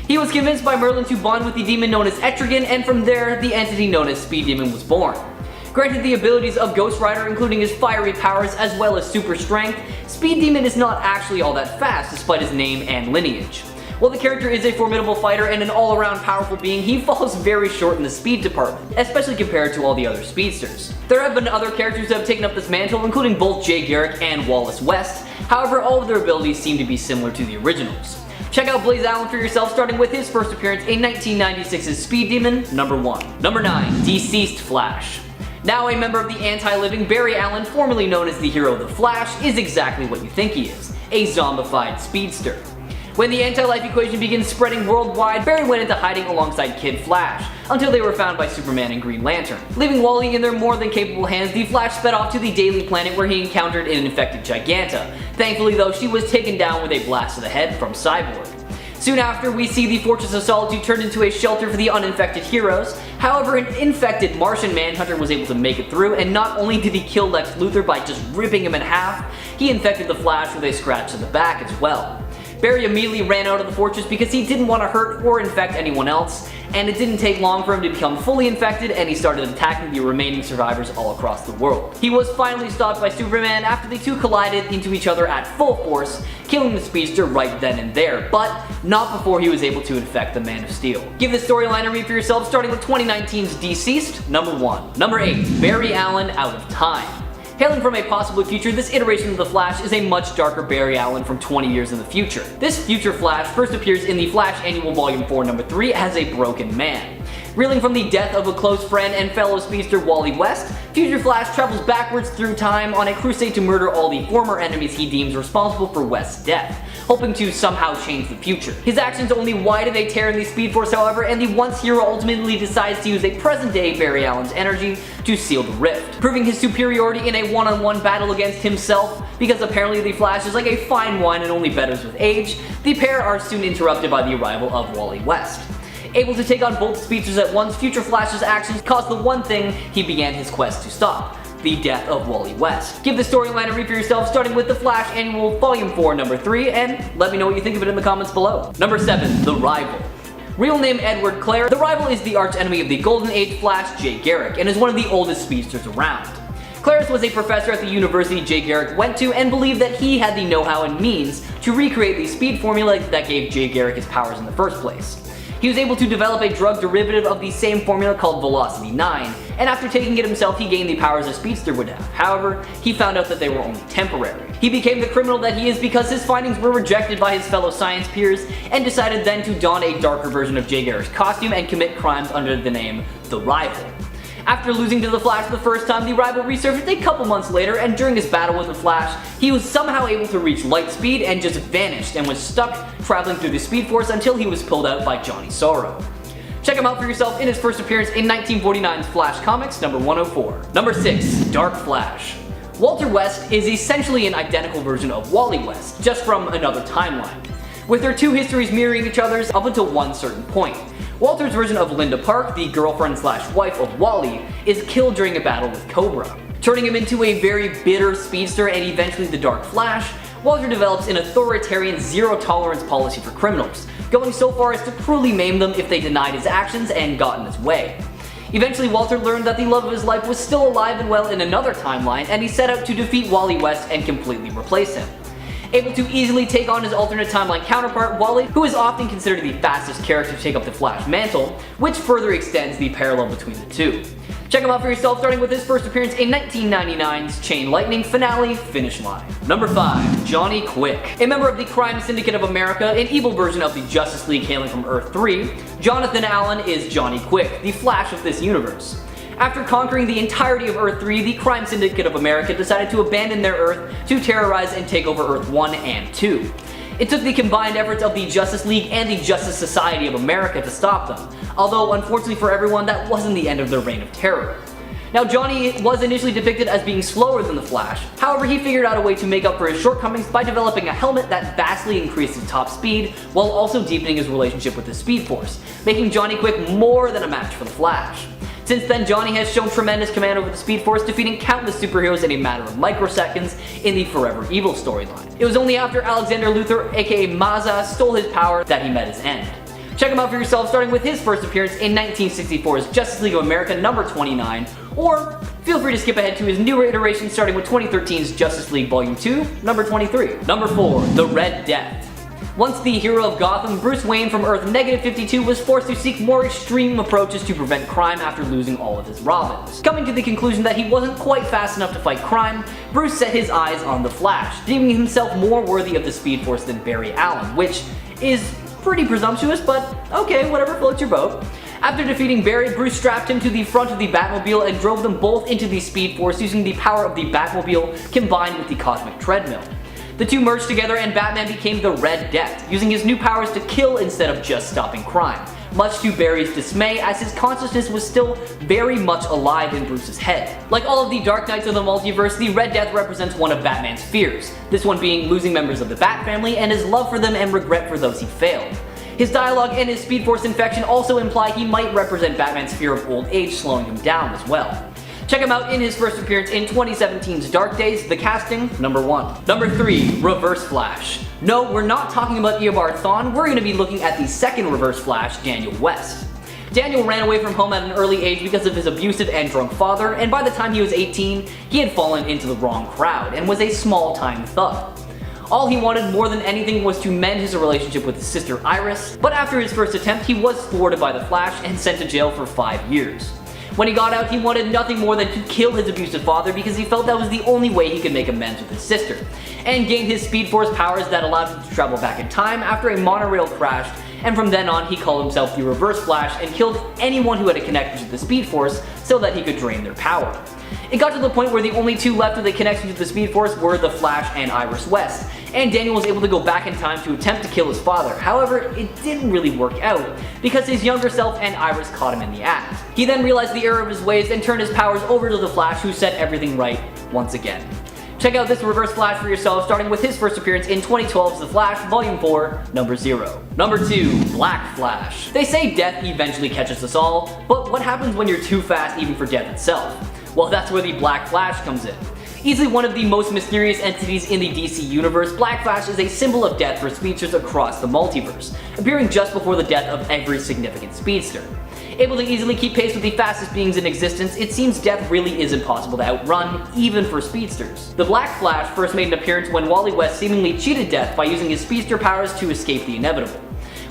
He was convinced by Merlin to bond with the demon known as Etrigan, and from there, the entity known as Speed Demon was born. Granted the abilities of Ghost Rider, including his fiery powers as well as super strength, Speed Demon is not actually all that fast despite his name and lineage. While the character is a formidable fighter and an all-around powerful being, he falls very short in the speed department, especially compared to all the other speedsters. There have been other characters that have taken up this mantle, including both Jay Garrick and Wallace West, however all of their abilities seem to be similar to the originals. Check out Blaze Allen for yourself, starting with his first appearance in 1996's Speed Demon, number 1. Number 9, DCEASED Flash. Now a member of the anti-living, Barry Allen, formerly known as the hero The Flash, is exactly what you think he is, a zombified speedster. When the anti-life equation begins spreading worldwide, Barry went into hiding alongside Kid Flash, until they were found by Superman and Green Lantern. Leaving Wally in their more than capable hands, the Flash sped off to the Daily Planet where he encountered an infected Giganta. Thankfully though, she was taken down with a blast to the head from Cyborg. Soon after, we see the Fortress of Solitude turned into a shelter for the uninfected heroes. However, an infected Martian Manhunter was able to make it through, and not only did he kill Lex Luthor by just ripping him in half, he infected the Flash with a scratch to the back as well. Barry immediately ran out of the fortress because he didn't want to hurt or infect anyone else, and it didn't take long for him to become fully infected, and he started attacking the remaining survivors all across the world. He was finally stopped by Superman after the two collided into each other at full force, killing the speedster right then and there, but not before he was able to infect the Man of Steel. Give this storyline a read for yourself, starting with 2019's DCeased, number 1. Number 8, Barry Allen Out of Time. Hailing from a possible future, this iteration of the Flash is a much darker Barry Allen from 20 years in the future. This future Flash first appears in the Flash Annual Volume 4 number 3 as a broken man. Reeling from the death of a close friend and fellow speedster Wally West, Future Flash travels backwards through time on a crusade to murder all the former enemies he deems responsible for West's death, hoping to somehow change the future. His actions only widen a tear in the Speed Force, however, and the once hero ultimately decides to use a present-day Barry Allen's energy to seal the rift, proving his superiority in a one-on-one battle against himself. Because apparently the Flash is like a fine wine and only betters with age, the pair are soon interrupted by the arrival of Wally West. Able to take on both speedsters at once, Future Flash's actions caused the one thing he began his quest to stop: the death of Wally West. Give the storyline a read for yourself, starting with the Flash Annual Volume 4 number 3, and let me know what you think of it in the comments below. Number 7. The Rival. Real name Edward Clare, the Rival is the arch-enemy of the Golden Age Flash, Jay Garrick, and is one of the oldest speedsters around. Clarence was a professor at the university Jay Garrick went to and believed that he had the know-how and means to recreate the speed formula that gave Jay Garrick his powers in the first place. He was able to develop a drug derivative of the same formula called Velocity 9, and after taking it himself he gained the powers a speedster would have. However, he found out that they were only temporary. He became the criminal that he is because his findings were rejected by his fellow science peers, and decided then to don a darker version of Jay Garrick's costume and commit crimes under the name The Rival. After losing to the Flash the first time, the Rival resurfaced a couple months later, and during his battle with the Flash, he was somehow able to reach light speed and just vanished and was stuck traveling through the Speed Force until he was pulled out by Johnny Sorrow. Check him out for yourself in his first appearance in 1949's Flash Comics number 104. Number 6. Dark Flash. Walter West is essentially an identical version of Wally West, just from another timeline, with their two histories mirroring each other's up until one certain point. Walter's version of Linda Park, the girlfriend/wife of Wally, is killed during a battle with Cobra. Turning him into a very bitter speedster and eventually the Dark Flash, Walter develops an authoritarian zero-tolerance policy for criminals, going so far as to cruelly maim them if they denied his actions and got in his way. Eventually, Walter learned that the love of his life was still alive and well in another timeline, and he set out to defeat Wally West and completely replace him. Able to easily take on his alternate timeline counterpart, Wally, who is often considered the fastest character to take up the Flash mantle, which further extends the parallel between the two. Check him out for yourself, starting with his first appearance in 1999's Chain Lightning finale, Finish Line. Number 5. Johnny Quick. A member of the Crime Syndicate of America, an evil version of the Justice League hailing from Earth 3, Jonathan Allen is Johnny Quick, the Flash of this universe. After conquering the entirety of Earth 3, the Crime Syndicate of America decided to abandon their Earth to terrorize and take over Earth 1 and 2. It took the combined efforts of the Justice League and the Justice Society of America to stop them, although unfortunately for everyone that wasn't the end of their reign of terror. Now, Johnny was initially depicted as being slower than the Flash, however he figured out a way to make up for his shortcomings by developing a helmet that vastly increased his top speed while also deepening his relationship with the Speed Force, making Johnny Quick more than a match for the Flash. Since then, Johnny has shown tremendous command over the Speed Force, defeating countless superheroes in a matter of microseconds in the Forever Evil storyline. It was only after Alexander Luthor, aka Mazza, stole his power that he met his end. Check him out for yourself, starting with his first appearance in 1964's Justice League of America number 29, or feel free to skip ahead to his newer iteration starting with 2013's Justice League Volume 2, number 23. Number 4. The Red Death. Once the hero of Gotham, Bruce Wayne from Earth -52 was forced to seek more extreme approaches to prevent crime after losing all of his Robins. Coming to the conclusion that he wasn't quite fast enough to fight crime, Bruce set his eyes on the Flash, deeming himself more worthy of the Speed Force than Barry Allen, which is pretty presumptuous, but okay, whatever floats your boat. After defeating Barry, Bruce strapped him to the front of the Batmobile and drove them both into the Speed Force using the power of the Batmobile combined with the Cosmic Treadmill. The two merged together and Batman became the Red Death, using his new powers to kill instead of just stopping crime, much to Barry's dismay as his consciousness was still very much alive in Bruce's head. Like all of the Dark Knights of the multiverse, the Red Death represents one of Batman's fears, this one being losing members of the Bat family and his love for them and regret for those he failed. His dialogue and his Speed Force infection also imply he might represent Batman's fear of old age slowing him down as well. Check him out in his first appearance in 2017's Dark Days, The Casting, number 1. Number 3. Reverse Flash. No, we're not talking about EOBARD THAWNE, we're going to be looking at the second Reverse Flash, Daniel West. Daniel ran away from home at an early age because of his abusive and drunk father, and by the time he was 18, he had fallen into the wrong crowd and was a small-time thug. All he wanted more than anything was to mend his relationship with his sister Iris, but after his first attempt he was thwarted by the Flash and sent to jail for 5 years. When he got out, he wanted nothing more than to kill his abusive father because he felt that was the only way he could make amends with his sister, and gained his Speed Force powers that allowed him to travel back in time after a monorail crashed, and from then on he called himself the Reverse Flash and killed anyone who had a connection to the Speed Force so that he could drain their power. It got to the point where the only two left with a connection to the Speed Force were the Flash and Iris West, and Daniel was able to go back in time to attempt to kill his father. However, it didn't really work out, because his younger self and Iris caught him in the act. He then realized the error of his ways and turned his powers over to the Flash, who set everything right once again. Check out this Reverse Flash for yourself, starting with his first appearance in 2012's The Flash, Volume 4, Number 0. Number 2. Black Flash. They say death eventually catches us all, but what happens when you're too fast even for death itself? Well, that's where the Black Flash comes in. Easily one of the most mysterious entities in the DC universe, Black Flash is a symbol of death for speedsters across the multiverse, appearing just before the death of every significant speedster. Able to easily keep pace with the fastest beings in existence, it seems death really is impossible to outrun, even for speedsters. The Black Flash first made an appearance when Wally West seemingly cheated death by using his speedster powers to escape the inevitable.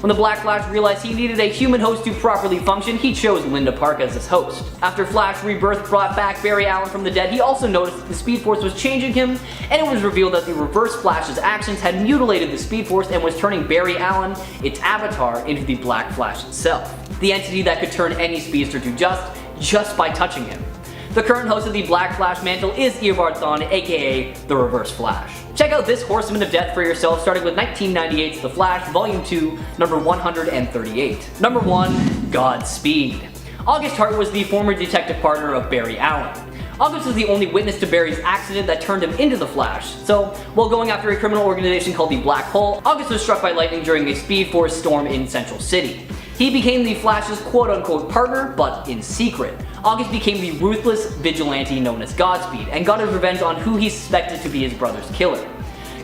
When the Black Flash realized he needed a human host to properly function, he chose Linda Park as his host. After Flash Rebirth brought back Barry Allen from the dead, he also noticed that the Speed Force was changing him, and it was revealed that the Reverse Flash's actions had mutilated the Speed Force and was turning Barry Allen, its avatar, into the Black Flash itself. The entity that could turn any speedster to just by touching him. The current host of the Black Flash mantle is EOBARD THAWNE, aka the Reverse Flash. Check out this Horseman of Death for yourself, starting with 1998's The Flash, Volume 2, number 138. Number 1. Godspeed. August Hart was the former detective partner of Barry Allen. August was the only witness to Barry's accident that turned him into the Flash, so while going after a criminal organization called the Black Hole, August was struck by lightning during a Speed Force storm in Central City. He became the Flash's quote-unquote partner, but in secret. August became the ruthless vigilante known as Godspeed, and got his revenge on who he suspected to be his brother's killer.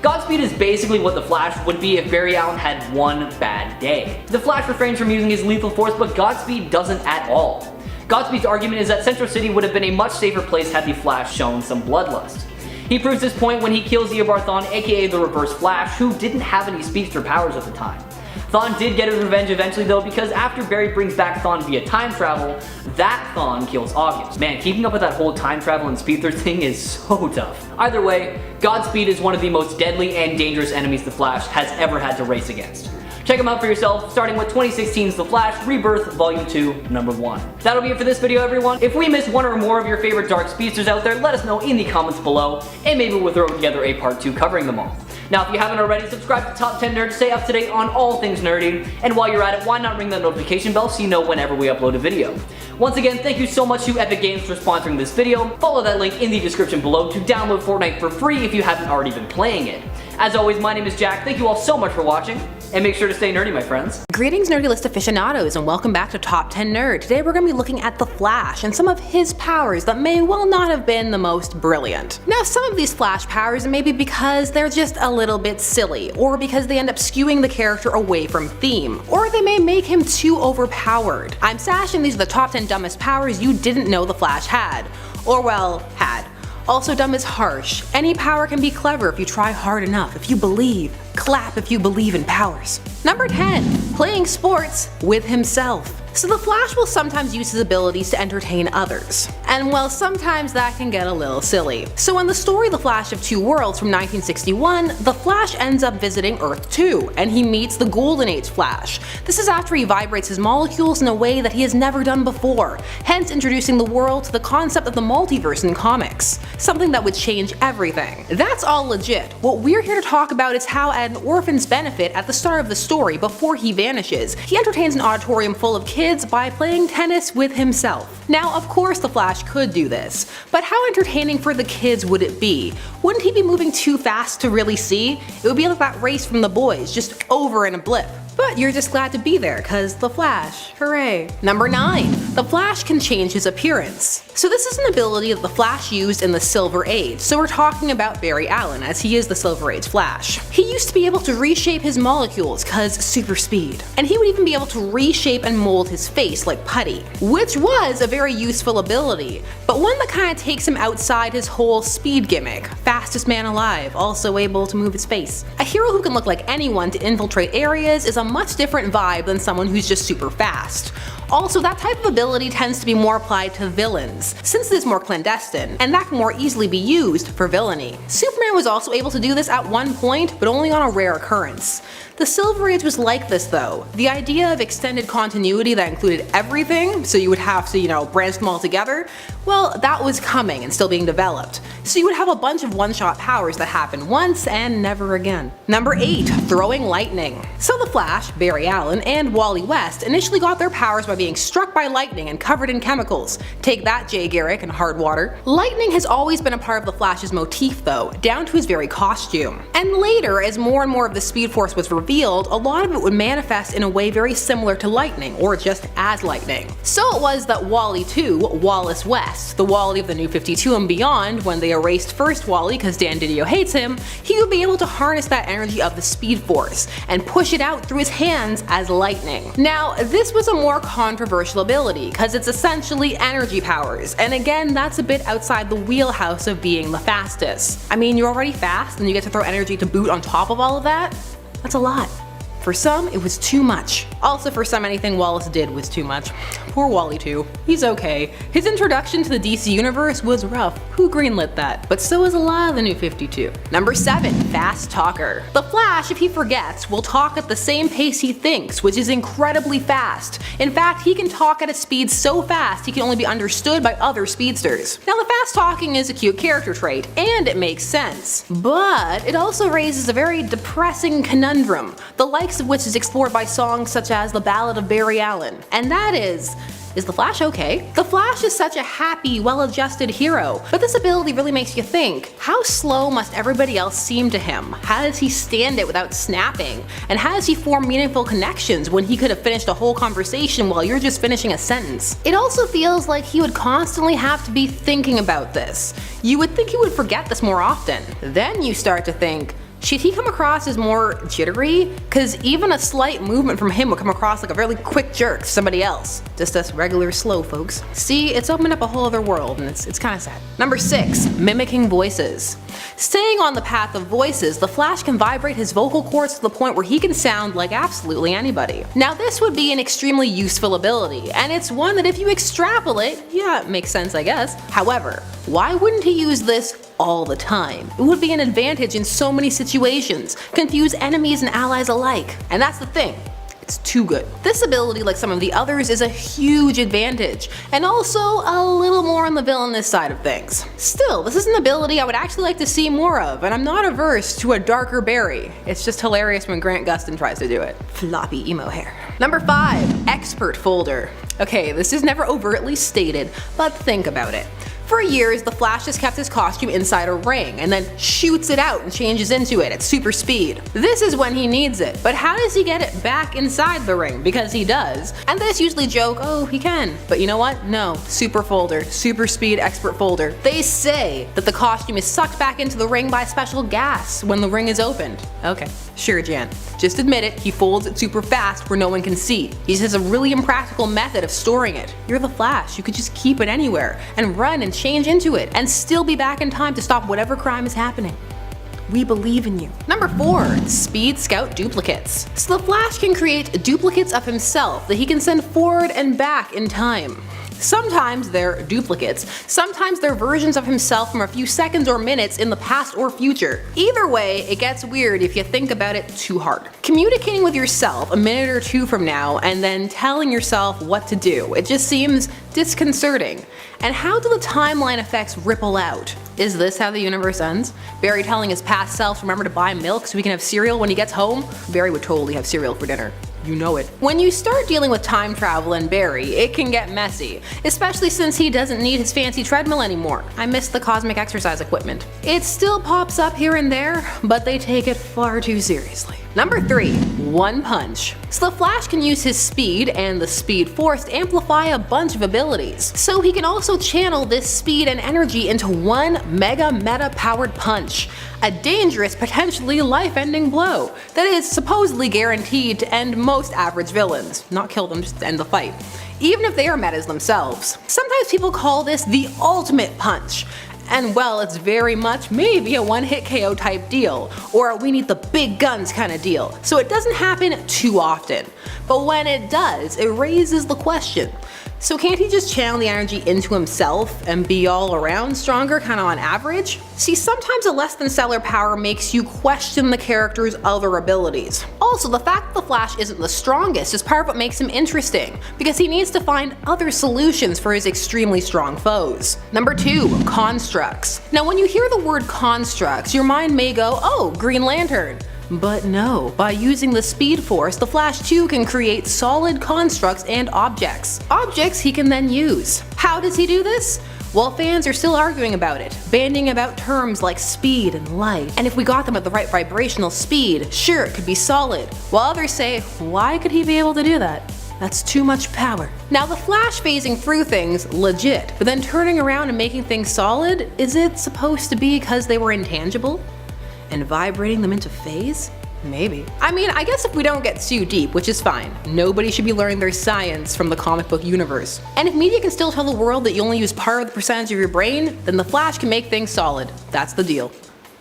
Godspeed is basically what the Flash would be if Barry Allen had one bad day. The Flash refrains from using his lethal force, but Godspeed doesn't at all. Godspeed's argument is that Central City would have been a much safer place had the Flash shown some bloodlust. He proves this point when he kills EOBARD THAWNE, aka the Reverse Flash, who didn't have any speedster powers at the time. THAWNE did get his revenge eventually though, because after Barry brings back THAWNE via time travel, that THAWNE kills August. Man, keeping up with that whole time travel and speedster thing is so tough. Either way, Godspeed is one of the most deadly and dangerous enemies the Flash has ever had to race against. Check them out for yourself, starting with 2016's The Flash Rebirth Volume 2, Number 1. That'll be it for this video, everyone. If we missed one or more of your favorite dark speedsters out there, let us know in the comments below, and maybe we'll throw together a part 2 covering them all. Now, if you haven't already, subscribe to Top 10 Nerd to stay up to date on all things nerdy, and while you're at it, why not ring that notification bell so you know whenever we upload a video. Once again, thank you so much to Epic Games for sponsoring this video. Follow that link in the description below to download Fortnite for free if you haven't already been playing it. As always, my name is Jack, thank you all so much for watching, and make sure to stay nerdy, my friends. Greetings, Nerdy List aficionados, and welcome back to Top 10 Nerd. Today we're going to be looking at the Flash and some of his powers that may well not have been the most brilliant. Now, some of these Flash powers may be because they're just a little bit silly, or because they end up skewing the character away from theme, or they may make him too overpowered. I'm Sash, and these are the top 10 dumbest powers you didn't know the Flash had. Or well, had. Also, dumb is harsh. Any power can be clever if you try hard enough, if you believe. Clap if you believe in powers. Number 10. Playing sports with himself. So the Flash will sometimes use his abilities to entertain others. And well, sometimes that can get a little silly. So in the story The Flash of Two Worlds from 1961, the Flash ends up visiting Earth 2, and he meets the Golden Age Flash. This is after he vibrates his molecules in a way that he has never done before, hence introducing the world to the concept of the multiverse in comics. Something that would change everything. That's all legit. What we're here to talk about is how at an orphan's benefit at the start of the story, before he vanishes, he entertains an auditorium full of kids by playing tennis with himself. Now, of course the Flash could do this, but how entertaining for the kids would it be? Wouldn't he be moving too fast to really see? It would be like that race from the boys, just over in a blip. But you're just glad to be there, cause the Flash, hooray. Number 9. The Flash can change his appearance. So this is an ability that the Flash used in the Silver Age, so we're talking about Barry Allen, as he is the Silver Age Flash. He used to be able to reshape his molecules, cause super speed. And he would even be able to reshape and mold his face like putty, which was a very useful ability, but one that kinda takes him outside his whole speed gimmick. Fastest man alive, also able to move his face. A hero who can look like anyone to infiltrate areas is a much different vibe than someone who's just super fast. Also, that type of ability tends to be more applied to villains, since it is more clandestine, and that can more easily be used for villainy. Superman was also able to do this at one point, but only on a rare occurrence. The Silver Age was like this though. The idea of extended continuity that included everything, so you would have to, branch them all together, well, that was coming and still being developed. So you would have a bunch of one-shot powers that happen once and never again. Number 8. Throwing lightning. So the Flash, Barry Allen, and Wally West initially got their powers by being struck by lightning and covered in chemicals. Take that, Jay Garrick and Hard Water. Lightning has always been a part of the Flash's motif though, down to his very costume. And later, as more and more of the Speed Force was revealed, a lot of it would manifest in a way very similar to lightning, or just as lightning. So it was that Wally 2, Wallace West, the Wally of the New 52 and beyond, when they erased first Wally because Dan Didio hates him, he would be able to harness that energy of the Speed Force and push it out through his hands as lightning. Now, this was a more controversial ability because it's essentially energy powers, and again, that's a bit outside the wheelhouse of being the fastest. I mean, you're already fast and you get to throw energy to boot on top of all of that? That's a lot. For some, it was too much. Also, for some, anything Wallace did was too much. Poor Wally too. He's okay. His introduction to the DC Universe was rough. Who greenlit that? But so is a lot of the New 52. Number 7. Fast Talker. The Flash, if he forgets, will talk at the same pace he thinks, which is incredibly fast. In fact, he can talk at a speed so fast he can only be understood by other speedsters. Now, the fast talking is a cute character trait, and it makes sense. But it also raises a very depressing conundrum, the likes of which is explored by songs such as The Ballad of Barry Allen. And that is the Flash okay? The Flash is such a happy, well-adjusted hero, but this ability really makes you think, how slow must everybody else seem to him? How does he stand it without snapping? And how does he form meaningful connections when he could have finished a whole conversation while you're just finishing a sentence? It also feels like he would constantly have to be thinking about this. You would think he would forget this more often. Then you start to think, should he come across as more jittery? Cause even a slight movement from him would come across like a really quick jerk to somebody else. Just us regular slow folks. See, it's opened up a whole other world and it's kinda sad. Number 6. Mimicking voices. Staying on the path of voices, the Flash can vibrate his vocal cords to the point where he can sound like absolutely anybody. Now this would be an extremely useful ability, and it's one that if you extrapolate, yeah, it makes sense I guess. However, why wouldn't he use this all the time? It would be an advantage in so many situations, confuse enemies and allies alike. And that's the thing, it's too good. This ability, like some of the others, is a huge advantage, and also a little more on the villainous side of things. Still, this is an ability I would actually like to see more of, and I'm not averse to a darker Barry. It's just hilarious when Grant Gustin tries to do it. Floppy emo hair. Number 5. Expert Folder. Okay, this is never overtly stated, but think about it. For years, the Flash has kept his costume inside a ring and then shoots it out and changes into it at super speed. This is when he needs it, but how does he get it back inside the ring? Because he does. And this usually joke, oh, he can. But you know what? No. Super folder. Super speed expert folder. They say that the costume is sucked back into the ring by special gas when the ring is opened. Okay. Sure, Jan. Just admit it, he folds it super fast where no one can see. He just has a really impractical method of storing it. You're the Flash, you could just keep it anywhere and run and change into it and still be back in time to stop whatever crime is happening. We believe in you. Number 4. Speed Scout Duplicates. So the Flash can create duplicates of himself that he can send forward and back in time. Sometimes they're duplicates, sometimes they're versions of himself from a few seconds or minutes in the past or future. Either way, it gets weird if you think about it too hard. Communicating with yourself a minute or two from now and then telling yourself what to do, it just seems disconcerting. And how do the timeline effects ripple out? Is this how the universe ends? Barry telling his past self to remember to buy milk so he can have cereal when he gets home? Barry would totally have cereal for dinner. You know it. When you start dealing with time travel and Barry, it can get messy, especially since he doesn't need his fancy treadmill anymore. I miss the cosmic exercise equipment. It still pops up here and there, but they take it far too seriously. Number 3. One Punch. So the Flash can use his speed and the Speed Force to amplify a bunch of abilities. So he can also channel this speed and energy into one meta powered punch. A dangerous, potentially life-ending blow that is supposedly guaranteed to end most average villains. Not kill them, just end the fight. Even if they are metas themselves. Sometimes people call this the ultimate punch. And well, it's very much maybe a one-hit KO type deal, or a we need the big guns kind of deal, so it doesn't happen too often. But when it does, it raises the question. So can't he just channel the energy into himself and be all around stronger, kinda on average? See, sometimes a less than stellar power makes you question the character's other abilities. Also, the fact that the Flash isn't the strongest is part of what makes him interesting, because he needs to find other solutions for his extremely strong foes. Number 2, constructs. Now when you hear the word constructs, your mind may go, oh, Green Lantern. But no, by using the Speed Force, the Flash too can create solid constructs and objects. Objects he can then use. How does he do this? Well, fans are still arguing about it, bandying about terms like speed and light, and if we got them at the right vibrational speed, sure, it could be solid. While others say, why could he be able to do that? That's too much power. Now the Flash phasing through things, legit, but then turning around and making things solid, is it supposed to be because they were intangible? And vibrating them into phase? Maybe. I mean, I guess if we don't get too deep, which is fine. Nobody should be learning their science from the comic book universe. And if media can still tell the world that you only use part of the percentage of your brain, then the Flash can make things solid. That's the deal.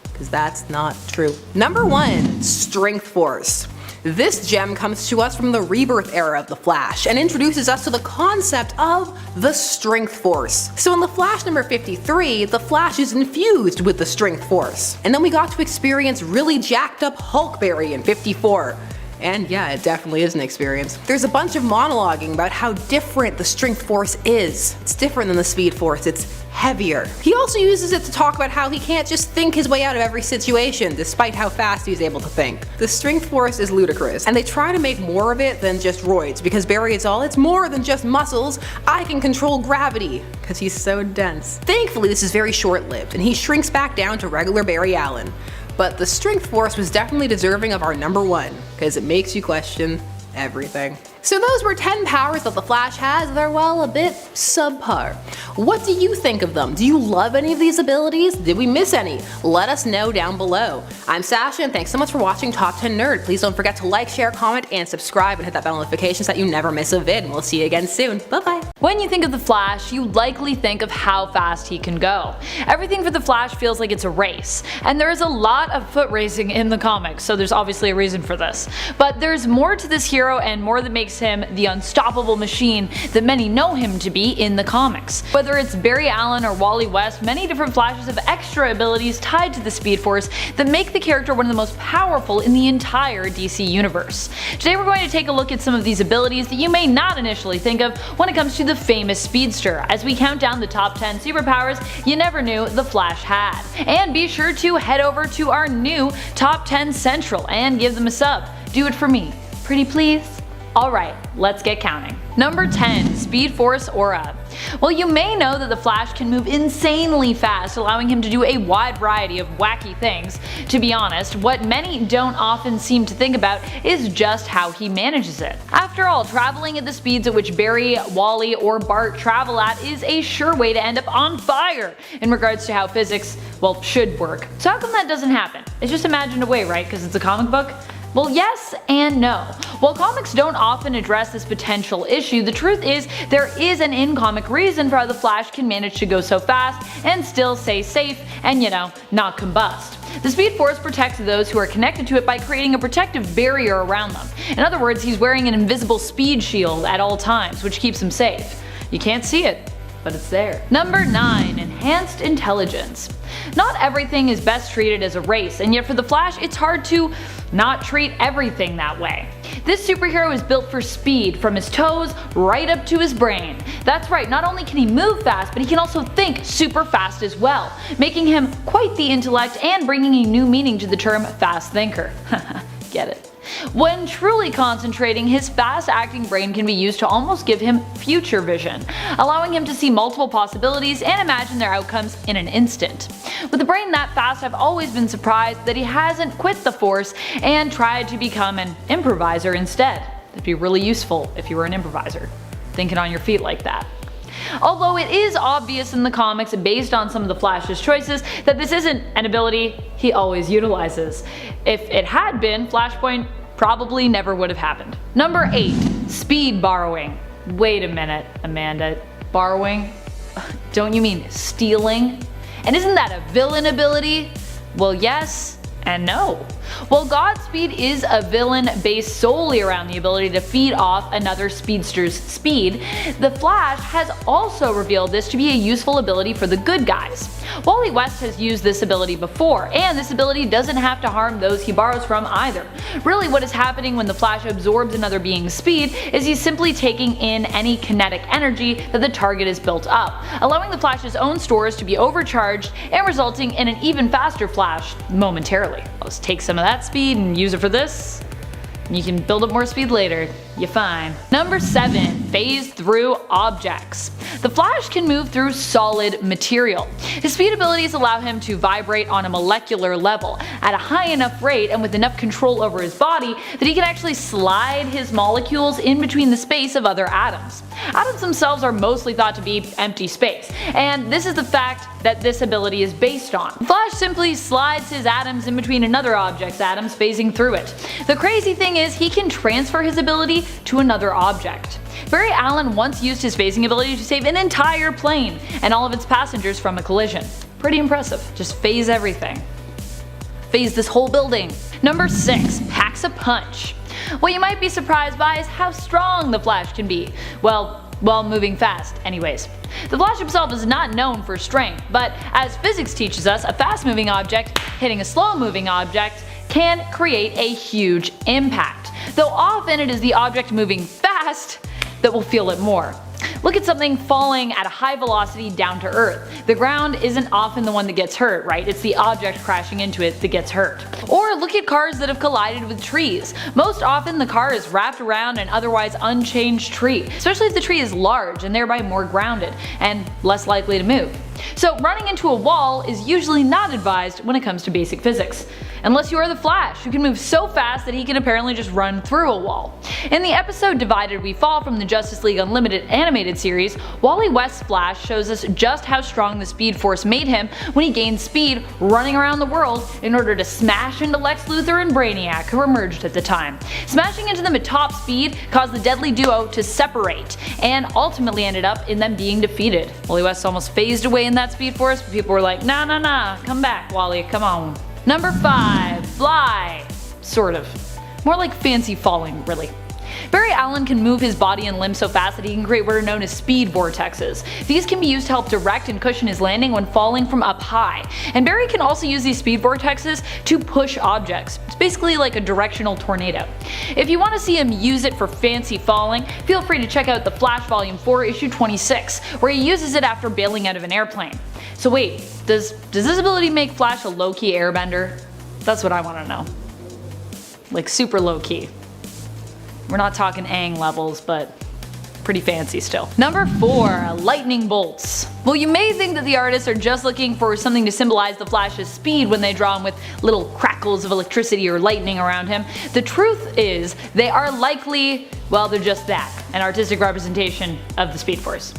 Because that's not true. Number 1, Strength Force. This gem comes to us from the Rebirth era of the Flash and introduces us to the concept of the Strength Force. So in the Flash number 53, the Flash is infused with the Strength Force. And then we got to experience really jacked up Hulkberry in 54. And yeah, it definitely is an experience. There's a bunch of monologuing about how different the Strength Force is. It's different than the Speed Force, it's heavier. He also uses it to talk about how he can't just think his way out of every situation, despite how fast he's able to think. The Strength Force is ludicrous, and they try to make more of it than just roids, because Barry is all, it's more than just muscles, I can control gravity, because he's so dense. Thankfully, this is very short-lived, and he shrinks back down to regular Barry Allen. But the Strength Force was definitely deserving of our number 1, because it makes you question everything. So those were 10 powers that the Flash has. They're, well, a bit subpar. What do you think of them? Do you love any of these abilities? Did we miss any? Let us know down below. I'm Sasha, and thanks so much for watching Top 10 Nerd. Please don't forget to like, share, comment, and subscribe, and hit that bell notification so that you never miss a vid. And we'll see you again soon. Bye-bye. When you think of the Flash, you likely think of how fast he can go. Everything for the Flash feels like it's a race, and there is a lot of foot racing in the comics, so there's obviously a reason for this. But there's more to this hero and more that makes him the unstoppable machine that many know him to be in the comics. Whether it's Barry Allen or Wally West, many different Flashes have extra abilities tied to the Speed Force that make the character one of the most powerful in the entire DC universe. Today we're going to take a look at some of these abilities that you may not initially think of when it comes to the famous Speedster, as we count down the top 10 superpowers you never knew the Flash had. And be sure to head over to our new Top 10 Central and give them a sub. Do it for me. Pretty please? Alright, let's get counting. Number 10, Speed Force Aura. Well, you may know that the Flash can move insanely fast, allowing him to do a wide variety of wacky things. To be honest, what many don't often seem to think about is just how he manages it. After all, traveling at the speeds at which Barry, Wally, or Bart travel at is a sure way to end up on fire in regards to how physics, well, should work. So how come that doesn't happen? It's just imagined away, right? Because it's a comic book? Well, yes and no. While comics don't often address this potential issue, the truth is there is an in-comic reason for how the Flash can manage to go so fast and still stay safe and, you know, not combust. The Speed Force protects those who are connected to it by creating a protective barrier around them. In other words, he's wearing an invisible speed shield at all times, which keeps him safe. You can't see it, but it's there. Number 9, Enhanced Intelligence. Not everything is best treated as a race, and yet for the Flash it's hard to not treat everything that way. This superhero is built for speed, from his toes right up to his brain. That's right, not only can he move fast, but he can also think super fast as well, making him quite the intellect and bringing a new meaning to the term fast thinker. Get it? When truly concentrating, his fast-acting brain can be used to almost give him future vision, allowing him to see multiple possibilities and imagine their outcomes in an instant. With a brain that fast, I've always been surprised that he hasn't quit the Force and tried to become an improviser instead. That'd be really useful if you were an improviser, thinking on your feet like that. Although it is obvious in the comics, based on some of the Flash's choices, that this isn't an ability he always utilizes. If it had been, FLASHPOINT probably never would have happened. Number 8, Speed Borrowing. Wait a minute, Amanda. Borrowing? Don't you mean stealing? And isn't that a villain ability? Well, yes and no. While Godspeed is a villain based solely around the ability to feed off another speedster's speed, the Flash has also revealed this to be a useful ability for the good guys. Wally West has used this ability before, and this ability doesn't have to harm those he borrows from either. Really, what is happening when the Flash absorbs another being's speed is he's simply taking in any kinetic energy that the target has built up, allowing the Flash's own stores to be overcharged and resulting in an even faster Flash momentarily. I'll just take some of that speed and use it for this. You can build up more speed later. You're fine. Number 7. Phase through objects. The Flash can move through solid material. His speed abilities allow him to vibrate on a molecular level at a high enough rate and with enough control over his body that he can actually slide his molecules in between the space of other atoms. Atoms themselves are mostly thought to be empty space, and this is the fact that this ability is based on. Flash simply slides his atoms in between another object's atoms, phasing through it. The crazy thing is he can transfer his ability to another object. Barry Allen once used his phasing ability to save an entire plane and all of its passengers from a collision. Pretty impressive. Just phase everything. Phase this whole building. Number 6. Packs a punch. What you might be surprised by is how strong the Flash can be. Well, while moving fast, anyways. The Flash himself is not known for strength, but as physics teaches us, a fast moving object hitting a slow moving object can create a huge impact, though often it is the object moving fast that will feel it more. Look at something falling at a high velocity down to earth. The ground isn't often the one that gets hurt, right? It's the object crashing into it that gets hurt. Or look at cars that have collided with trees. Most often the car is wrapped around an otherwise unchanged tree, especially if the tree is large and thereby more grounded and less likely to move. So running into a wall is usually not advised when it comes to basic physics. Unless you are the Flash, who can move so fast that he can apparently just run through a wall. In the episode Divided We Fall from the Justice League Unlimited animated series, Wally West's Flash shows us just how strong the Speed Force made him when he gained speed running around the world in order to smash into Lex Luthor and Brainiac, who were merged at the time. Smashing into them at top speed caused the deadly duo to separate, and ultimately ended up in them being defeated. Wally West almost phased away in that Speed Force, but people were like, nah, come back, Wally, come on. Number 5. Fly. Sort of. More like fancy falling, really. Barry Allen can move his body and limbs so fast that he can create what are known as speed vortexes. These can be used to help direct and cushion his landing when falling from up high. And Barry can also use these speed vortexes to push objects. It's basically like a directional tornado. If you want to see him use it for fancy falling, feel free to check out The Flash Volume 4 issue 26, where he uses it after bailing out of an airplane. So wait, does this ability make Flash a low-key airbender? That's what I want to know. Like super low-key. We're not talking Aang levels, but pretty fancy still. Number 4. Lightning bolts. Well, you may think that the artists are just looking for something to symbolize the Flash's speed when they draw him with little crackles of electricity or lightning around him. The truth is, they are likely, well, they're just that, an artistic representation of the Speed Force.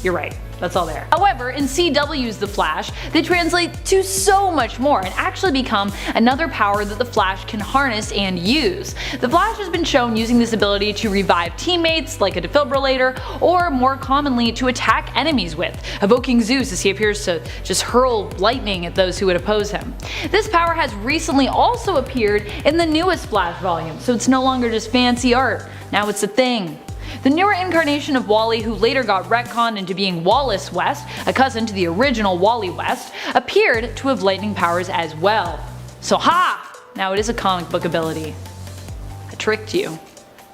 You're right. That's all there. However, in CW's The Flash, they translate to so much more and actually become another power that the Flash can harness and use. The Flash has been shown using this ability to revive teammates like a defibrillator, or more commonly to attack enemies with, evoking Zeus as he appears to just hurl lightning at those who would oppose him. This power has recently also appeared in the newest Flash volume, so it's no longer just fancy art, now it's a thing. The newer incarnation of Wally, who later got retconned into being Wallace West, a cousin to the original Wally West, appeared to have lightning powers as well. So ha! Now it is a comic book ability. I tricked you.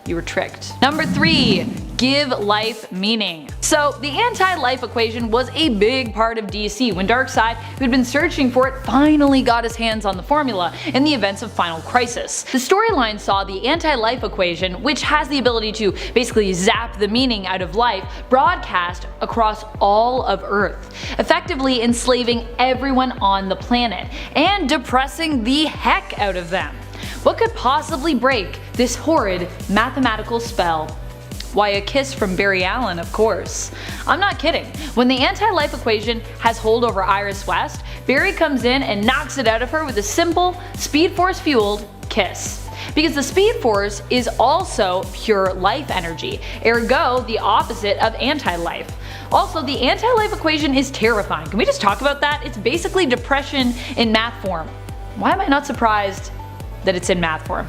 You were tricked. Number 3. Give life meaning. So the anti-life equation was a big part of DC when Darkseid, who had been searching for it, finally got his hands on the formula in the events of Final Crisis. The storyline saw the anti-life equation, which has the ability to basically zap the meaning out of life, broadcast across all of Earth, effectively enslaving everyone on the planet and depressing the heck out of them. What could possibly break this horrid mathematical spell? Why, a kiss from Barry Allen, of course. I'm not kidding. When the anti-life equation has hold over Iris West, Barry comes in and knocks it out of her with a simple, Speed Force fueled kiss. because the Speed Force is also pure life energy, ergo the opposite of anti-life. Also, the anti-life equation is terrifying. Can we just talk about that? It's basically depression in math form. Why am I not surprised that it's in math form?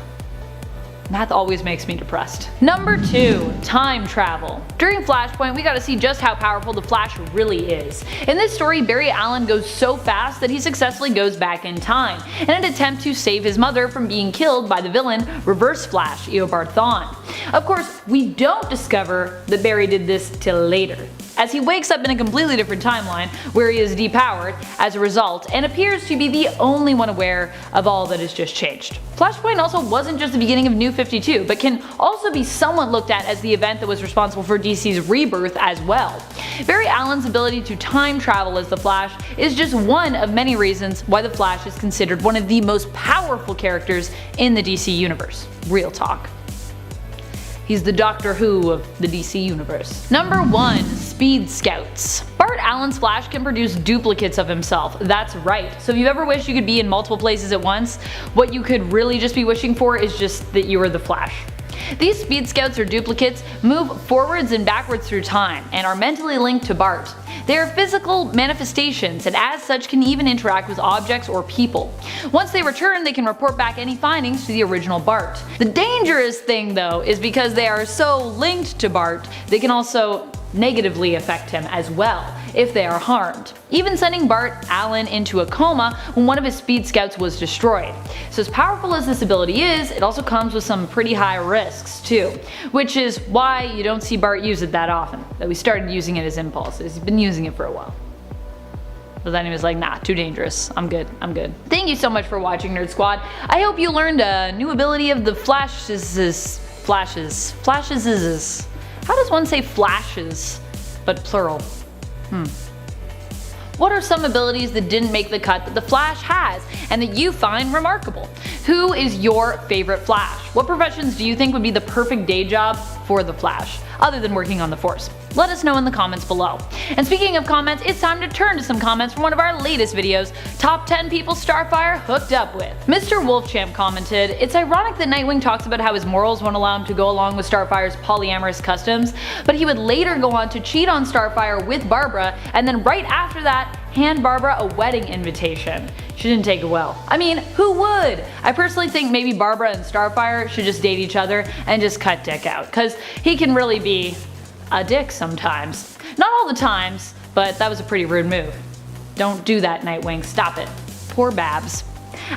Math always makes me depressed. Number 2. Time travel. During Flashpoint, we got to see just how powerful the Flash really is. In this story, Barry Allen goes so fast that he successfully goes back in time, in an attempt to save his mother from being killed by the villain Reverse Flash, EOBARD THAWNE. Of course, we don't discover that Barry did this till later, as he wakes up in a completely different timeline where he is depowered as a result and appears to be the only one aware of all that has just changed. Flashpoint also wasn't just the beginning of New 52, but can also be somewhat looked at as the event that was responsible for DC's rebirth as well. Barry Allen's ability to time travel as the Flash is just one of many reasons why the Flash is considered one of the most powerful characters in the DC universe. Real talk. He's the Doctor Who of the DC universe. Number 1. Speed Scouts. Bart Allen's Flash can produce duplicates of himself. That's right. So if you've ever wished you could be in multiple places at once, what you could really just be wishing for is just that you were the Flash. These Speed Scouts or duplicates move forwards and backwards through time and are mentally linked to Bart. They are physical manifestations and as such can even interact with objects or people. Once they return, they can report back any findings to the original Bart. The dangerous thing though is because they are so linked to Bart, they can also negatively affect him as well if they are harmed, even sending Bart Allen into a coma when one of his Speed Scouts was destroyed. So as powerful as this ability is, it also comes with some pretty high risks too, which is why you don't see Bart use it that often, though we started using it as impulses. He's been using it for a while. But then he was like, nah, too dangerous. I'm good. Thank you so much for watching, Nerd Squad. I hope you learned a new ability of the Flashes. How does one say flashes, but plural? What are some abilities that didn't make the cut that the Flash has and that you find remarkable? Who is your favorite Flash? What professions do you think would be the perfect day job for the Flash, other than working on the Force? Let us know in the comments below. And speaking of comments, it's time to turn to some comments from one of our latest videos, Top 10 People Starfire Hooked Up With. Mr. Wolfchamp commented, "It's ironic that Nightwing talks about how his morals won't allow him to go along with Starfire's polyamorous customs, but he would later go on to cheat on Starfire with Barbara, and then right after that, hand Barbara a wedding invitation. She didn't take it well. I mean, who would? I personally think maybe Barbara and Starfire should just date each other and just cut Dick out, cause he can really be a dick sometimes. Not all the times, but that was a pretty rude move. Don't do that, Nightwing, stop it. Poor Babs."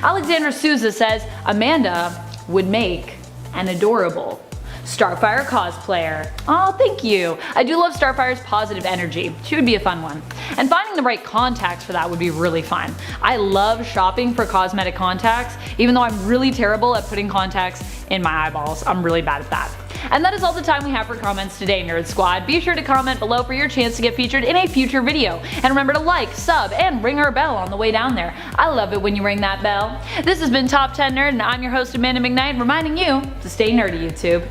Alexandra Souza says, "Amanda would make an adorable Starfire cosplayer." Oh, thank you. I do love Starfire's positive energy. She would be a fun one. And finding the right contacts for that would be really fun. I love shopping for cosmetic contacts, even though I'm really terrible at putting contacts in my eyeballs. I'm really bad at that. And that is all the time we have for comments today, Nerd Squad. Be sure to comment below for your chance to get featured in a future video. And remember to like, sub, and ring our bell on the way down there. I love it when you ring that bell. This has been Top 10 Nerd, and I'm your host Amanda McKnight, reminding you to stay nerdy, YouTube.